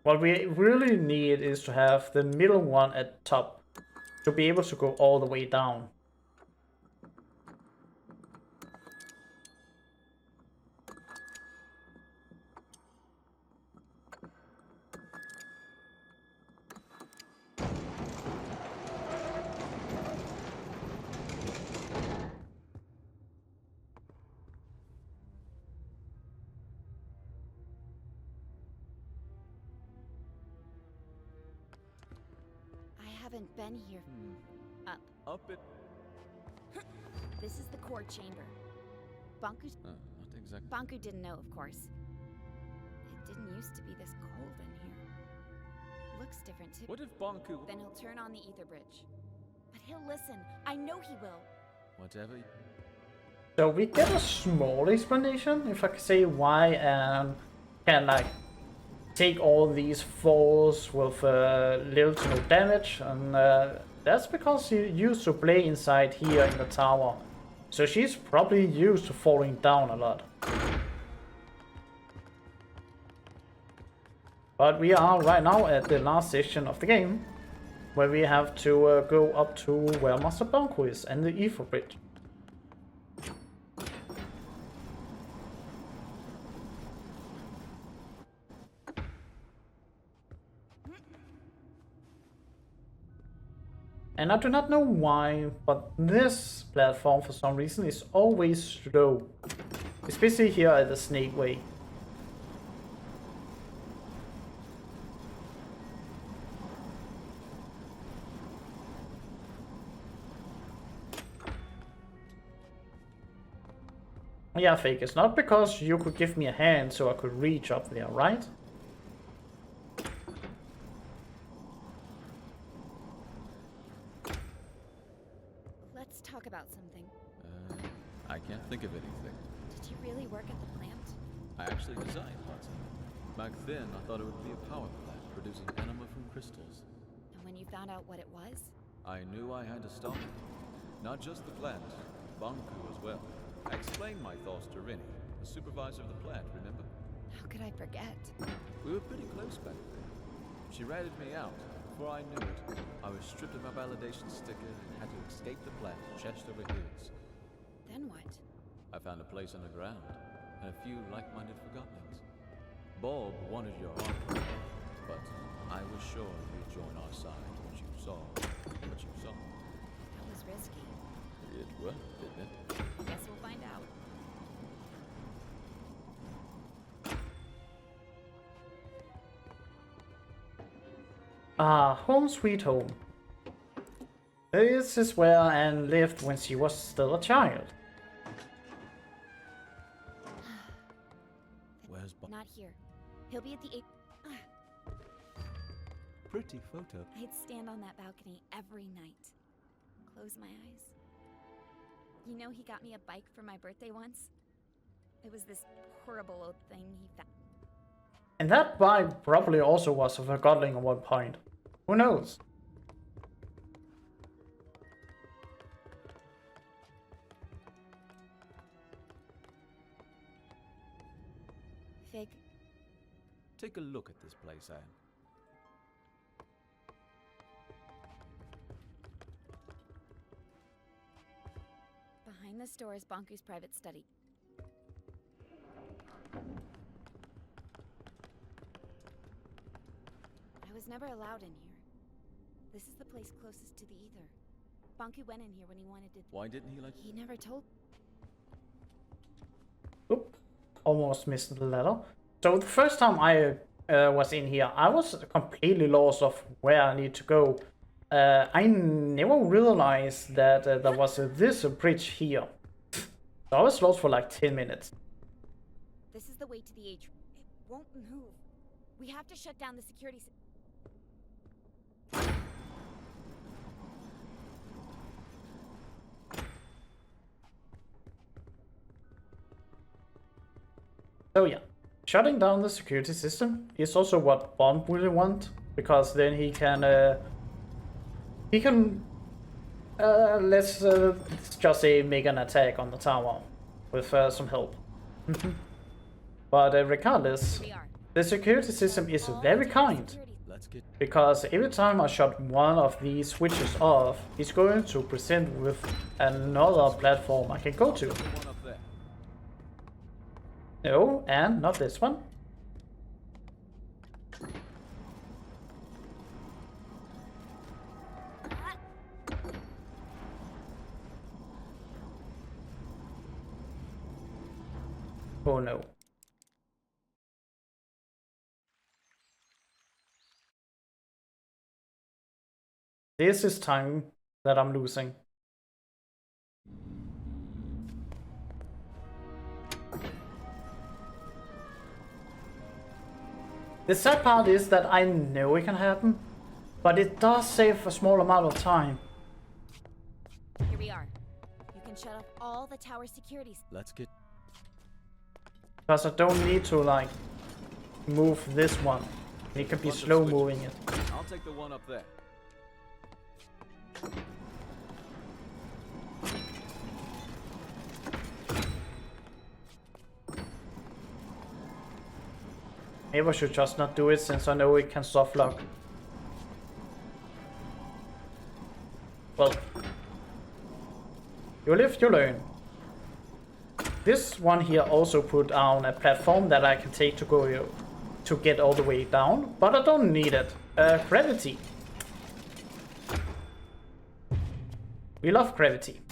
What we really need is to have the middle one at top to be able to go all the way down. I haven't been here. Up. Up it. This is the core chamber. Banku... Not exactly. Banku didn't know, of course. It didn't used to be this cold in here. looks different too. What if Bonku... Then he'll turn on the ether bridge. But he'll listen. I know he will. Whatever... So we get a small explanation, if I can say, why Anne can like take all these falls with little to no damage, and that's because she used to play inside here in the tower. So she's probably used to falling down a lot. But we are right now at the last section of the game, where we have to go up to where Master Bonku is and the ether bridge. And I do not know why, but this platform for some reason is always slow. Especially here at the Snake Way. Yeah, Fake, it's not because you could give me a hand so I could reach up there, right? Let's talk about something. I can't think of anything. Did you really work at the plant? I actually designed parts of it. Back then, I thought it would be a power plant producing anima from crystals. And when you found out what it was? I knew I had to stop it. Not just the plant, Bonku as well. I explained my thoughts to Rini, the supervisor of the plant, remember? How could I forget? We were pretty close back then. She ratted me out. Before I knew it, I was stripped of my validation sticker and had to escape the plant, chest over heels. Then what? I found a place underground, and a few like-minded Forgottlings. Bob wanted your arm, but I was sure you'd join our side once you saw what you saw. That was risky. It worked, didn't it? Guess we'll find out. Ah, home sweet home. This is where Anne lived when she was still a child. Where's Bob? Not here. He'll be at the 8th. Pretty photo. I'd stand on that balcony every night. Close my eyes. You know, he got me a bike for my birthday once. It was this horrible old thing he found. And that bike probably also was a Forgottling at one point. Who knows? Fig. Take a look at this place, Anne. Behind this door is Bonku's private study. I was never allowed in here. This is the place closest to the ether. Bonku went in here when he wanted to... Why didn't he let... He never told... Oop, almost missed the letter. So the first time I was in here, I was completely lost of where I need to go. I never realized that there was this bridge here. So I was lost for like 10 minutes. This is the way to the atrium. It won't move. We have to shut down the security... So yeah, shutting down the security system is also what Bond really wants, because then he can let's just say make an attack on the tower with some help. But regardless, the security system is very kind, because every time I shut one of these switches off, it's going to present with another platform I can go to. No, and not this one. Oh no. This is time that I'm losing. The sad part is that I know it can happen, but it does save a small amount of time. Here we are. You can shut off all the tower securities. Let's get... Because I don't need to, like, move this one. It can be slow moving it. I'll take the one up there. Maybe I should just not do it since I know it can soft lock. Well, you live, you learn. This one here also put on a platform that I can take to go to get all the way down, but I don't need it. Gravity. We love gravity.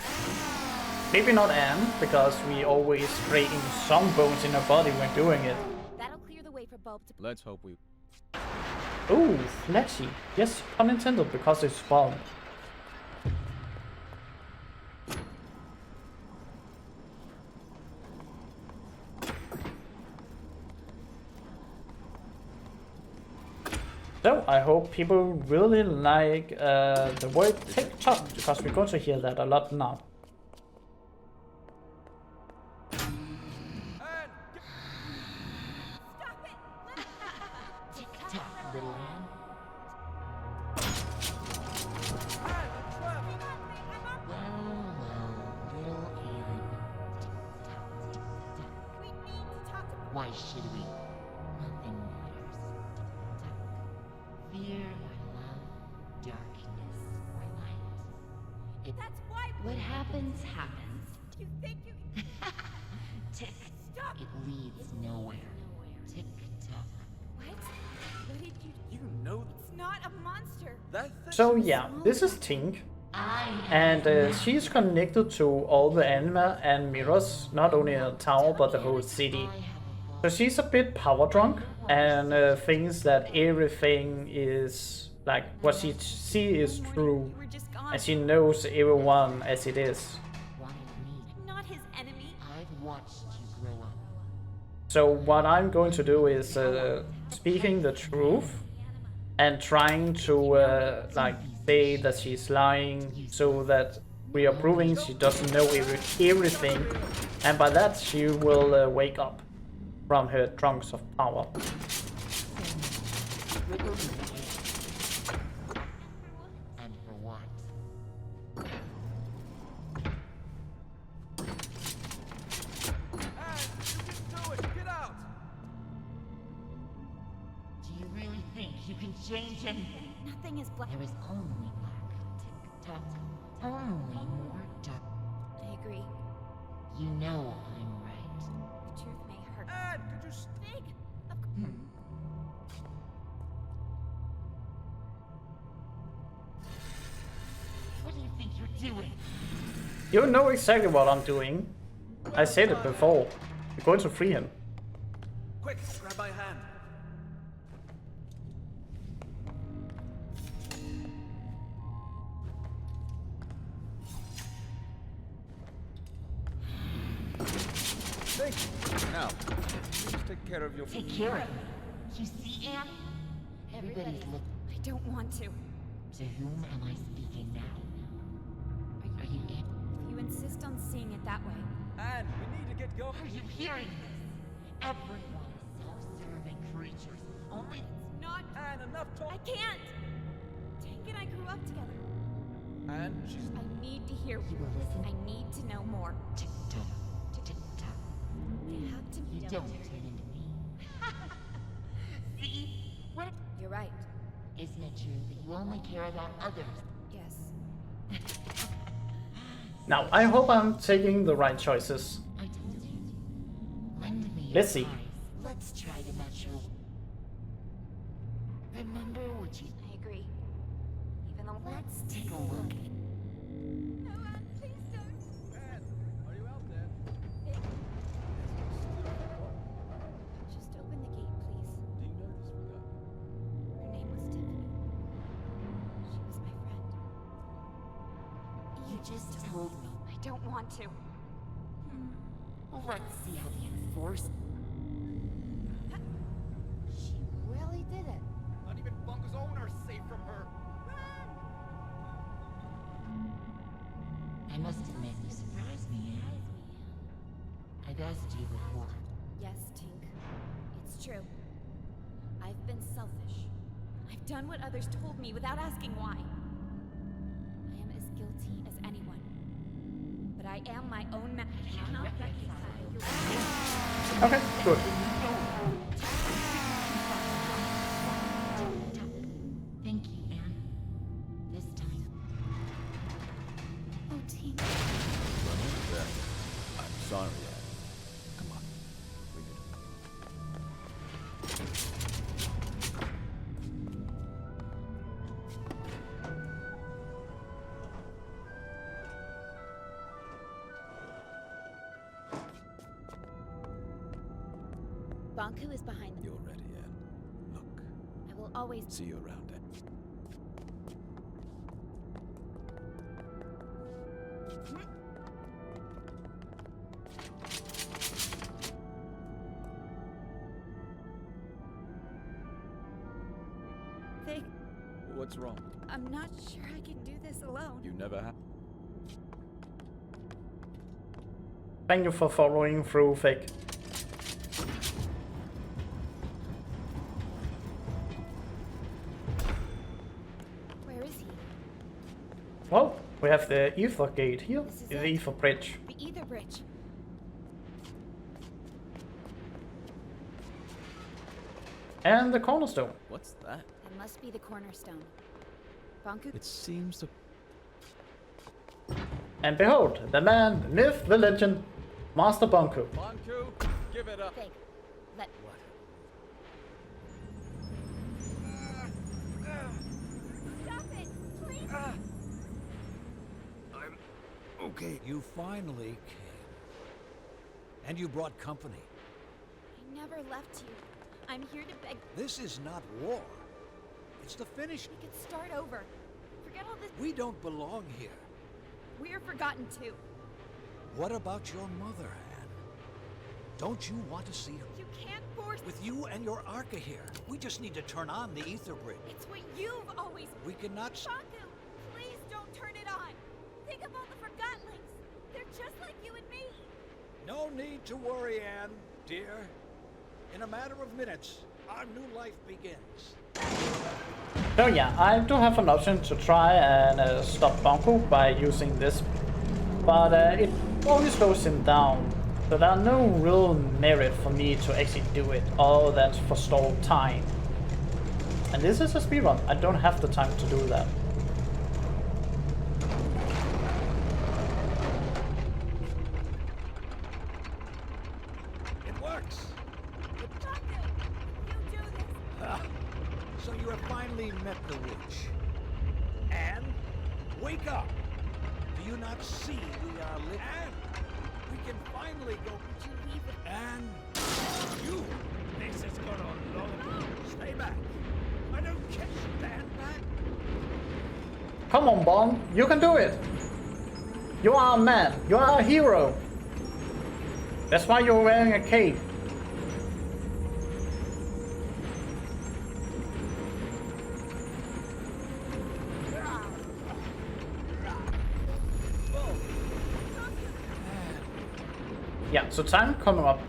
Maybe not Anne, because we always breaking some bones in her body when doing it. That'll clear the way for Bulb to... Let's hope we... Ooh, flashy. Yes, pun intended, because it's spawned. So, I hope people really like the word TikTok, because we're going to hear that a lot now. Why should we? Nothing matters. Fear or love, darkness or light. That's why. What happens, happens. You think you can... Tick. Stop. It leads nowhere. Tick tock. What? What did you... You know... It's not a monster. So yeah, this is Tink. And she's connected to all the anima and mirrors, not only in the tower, but the whole city. So she's a bit power drunk and thinks that everything is like what she sees is true, and she knows everyone as it is. I'm not his enemy. I've watched you grow up. So what I'm going to do is speaking the truth and trying to like say that she's lying, so that we are proving she doesn't know everything, and by that she will wake up from her trunks of power. And for what? Do it! Get out! Do you really think you can change anything? Nothing is black. There is only black. Tick-tock. Only more dark. I agree. You know I'm right. The truth may hurt. Anne, could you Big. What do you think you're doing? You know exactly what I'm doing. I said it before. We're going to free him. Quick, grab my hand. Thank you. Now, please take care of your... Take care of me. You see, Anne? Everybody's looking. I don't want to. To whom am I speaking now? Are you in? If you insist on seeing it that way. Anne, we need to get going. Are you hearing this? Everyone is self-serving creatures. Only... It's not... Anne, enough talk. I can't! Tank and I grew up together. Anne, she's... I need to hear You will listen? I need to know more. Tick-tock. Tick-tock. I have to You know. don't turn into me. See? What? You're right. Isn't it true that you only care about others? Yes. Now, I hope I'm taking the right choices. I told you. Lend me your Let's see. eyes. Let's try the natural. Remember what you... I agree. Even though... Let's take a look. No, please don't. Anne, are you out there? Just open the gate, please. Do you know this Forgotton? Her name was Tiffany. She was my friend. You just told me. I don't want to. Let's see how the Enforcer... She really from her. I must admit, you surprised me. I've asked you before. Yes, Tink. It's true. I've been selfish. I've done what others told me without asking why. I am as guilty as anyone. But I am my own man. I cannot reconcile your... Okay, good. Thank you, Anne. This time. Oh, Tink. I'm sorry, Anne. Come on. Bring it. Banku is behind them. You're ready, Anne. Look. I will always... See you around, Anne. What's wrong? I'm not sure I can do this alone. You never have. Thank you for following through, Fake. Where is he? Well, we have the Ether Gate here, the Ether Bridge. The Ether Bridge. And the Cornerstone. What's that? It must be the cornerstone. Banku... It seems to... And behold, the man, the myth, the legend, Master Banku. Banku, give it up. Fake. Let... What? Stop it! Please! I'm okay. You finally came. And you brought company. I never left you. I'm here to beg... This is not war. It's the finish. We could start over. Forget all this... We don't belong here. We're forgotten too. What about your mother, Anne? Don't you want to see her? You can't force... With you and your Arca here, we just need to turn on the Ether Bridge. It's what you've always... We cannot... Banku, please don't turn it on. Think of all the Forgotlings. They're just like you and me. No need to worry, Anne, dear. In a matter of minutes, our new life begins. So yeah, I do have an option to try and stop Banku by using this, but it only slows him down, so there's no real merit for me to actually do it, other than for stalled time. And this is a speedrun, I don't have the time to do that. It works! So you have finally met the witch. Anne, wake up! Do you not see we are lit? Anne, we can finally go. Did you leave with... Anne, you! This has gone on long enough. Stay back. I don't care. Stand back. Come on, Bond, you can do it! You are a man, you are a hero! That's why you're wearing a cape. Yeah, so time coming up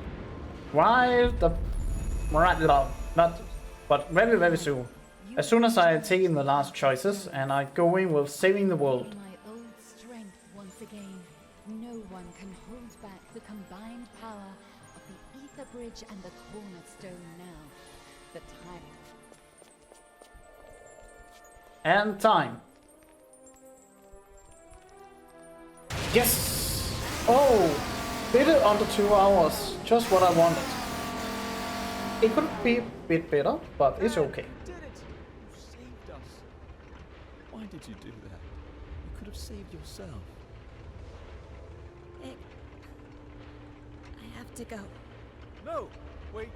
right now, not, but very, very soon. As soon as I have taken the last choices and I go in with saving the world. My old strength once again. No one can hold back the combined power of the Ether Bridge and the Cornerstone now. The time. And time. Yes! Oh! Did it under 2 hours. Just what I wanted. It could be a bit better, but it's okay. You did it! You saved us. Why did you do that? You could have saved yourself. I have to go. No! Wait,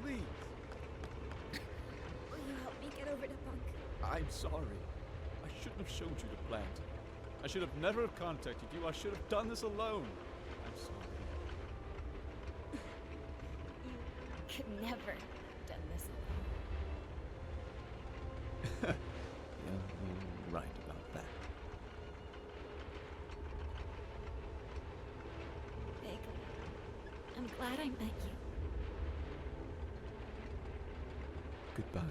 please. Will you help me get over to Banku? I'm sorry. I shouldn't have showed you the plant. I should have never have contacted you. I should have done this alone. I'm sorry. You could never have done this alone. glad I met you. Goodbye.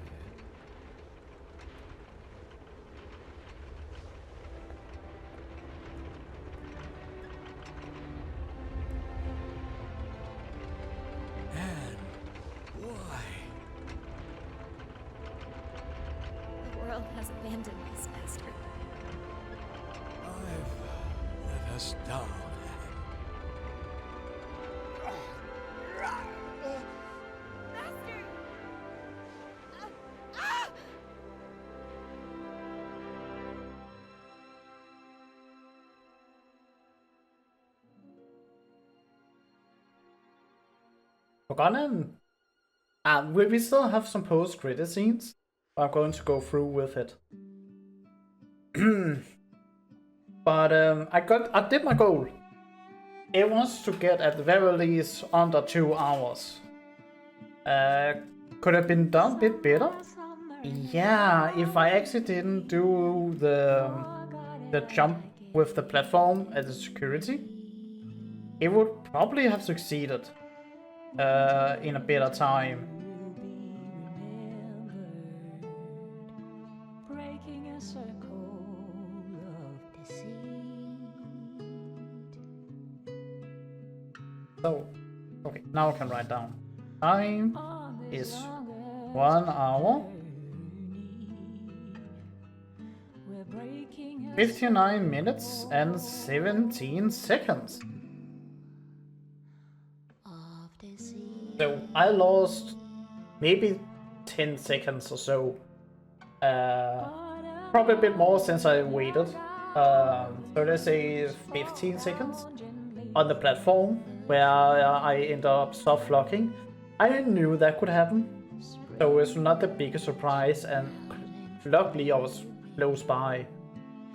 And why? The world has abandoned us, Master. I've let us down. Master! Forgotton. We still have some post-credit scenes. I'm going to go through with it. But I did my goal. It was to get at the very least under 2 hours. Could have been done a bit better. Yeah, if I actually didn't do the jump with the platform at the security, it would probably have succeeded in a better time. Breaking a circle of deceit. So, okay, now I can write down. Time is 1 hour, 59 minutes and 17 seconds. So I lost maybe 10 seconds or so. Probably a bit more since I waited. So let's say 15 seconds on the platform where I end up soft locking. I knew that could happen, so it's not the biggest surprise, and luckily I was close by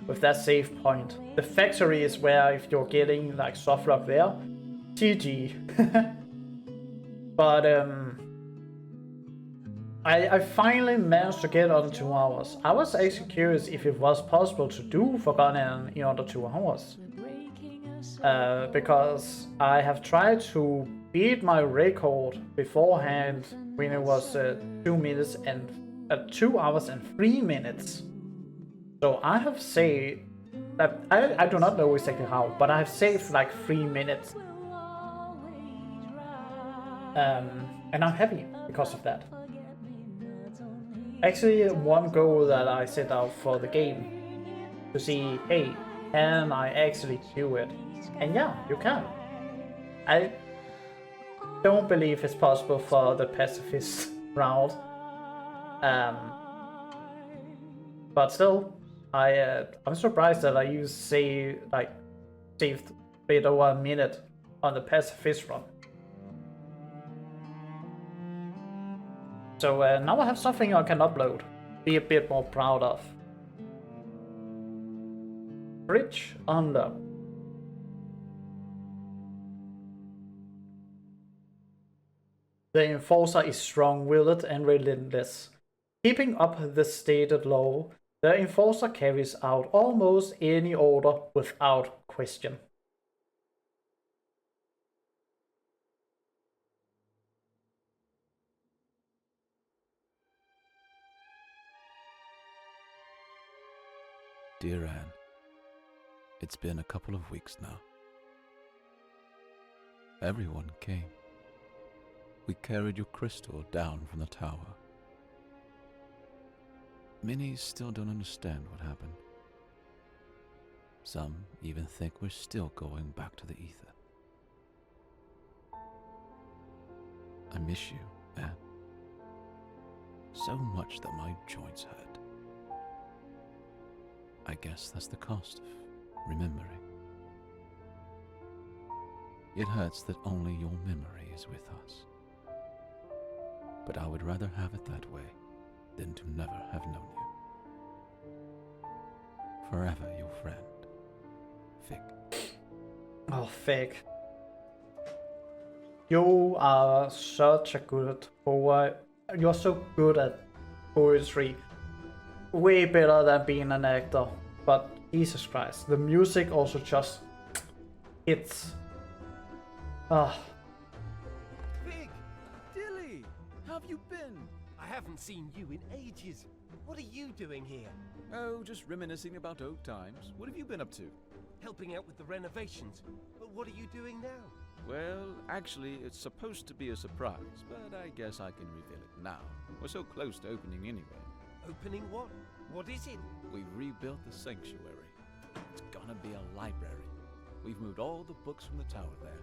with that save point. The factory is where if you're getting like soft lock there, GG. But I finally managed to get under 2 hours. I was actually curious if it was possible to do Forgotton in under 2 hours. Because I have tried to beat my record beforehand when it was 2 minutes and 2 hours and 3 minutes. So I have saved that I do not know exactly how, but I have saved like 3 minutes. And I'm happy because of that. Actually, one goal that I set out for the game to see, hey, can I actually do it? And yeah, you can. I don't believe it's possible for the pacifist round. But still, I'm surprised that I saved a bit over a minute on the pacifist run. So now I have something I can upload, be a bit more proud of. Bridge under. The enforcer is strong-willed and relentless. Keeping up the stated law, the enforcer carries out almost any order without question. Dear Anne, it's been a couple of weeks now. Everyone came. We carried your crystal down from the tower. Many still don't understand what happened. Some even think we're still going back to the ether. I miss you, Anne. So much that my joints hurt. I guess that's the cost of remembering. It hurts that only your memory is with us. But I would rather have it that way than to never have known you. Forever your friend, Fig. Oh, Fig. You are such a good poet. You're so good at poetry. Way better than being an actor. But Jesus Christ, the music also just hits. haven't seen you in ages. What are you doing here? Oh, just reminiscing about old times. What have you been up to? Helping out with the renovations. But what are you doing now? Well, actually, it's supposed to be a surprise, but I guess I can reveal it now. We're so close to opening anyway. Opening what? What is it? We've rebuilt the sanctuary. It's gonna be a library. We've moved all the books from the tower there.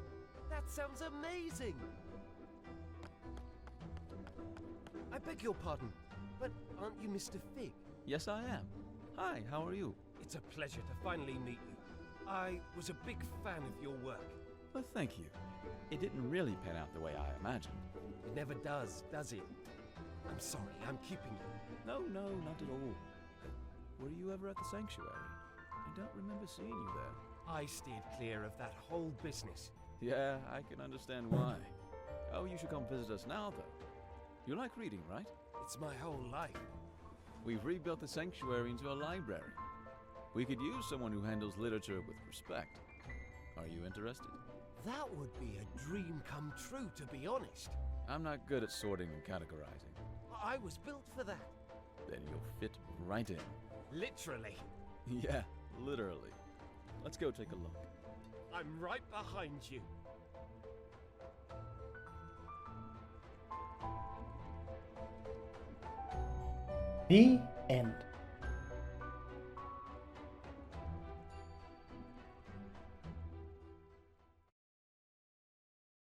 That sounds amazing! I beg your pardon, but aren't you Mr. Fig? Yes, I am. Hi, how are you? It's a pleasure to finally meet you. I was a big fan of your work. Well, thank you. It didn't really pan out the way I imagined. It never does it? I'm sorry, I'm keeping you. No, not at all. Were you ever at the sanctuary? I don't remember seeing you there. I steered clear of that whole business. Yeah, I can understand why. Oh, you should come visit us now, though. You like reading, right? It's my whole life. We've rebuilt the sanctuary into a library. We could use someone who handles literature with respect. Are you interested? That would be a dream come true, to be honest. I'm not good at sorting and categorizing. I was built for that. Then you'll fit right in. Literally. Yeah, literally. Let's go take a look. I'm right behind you. The end.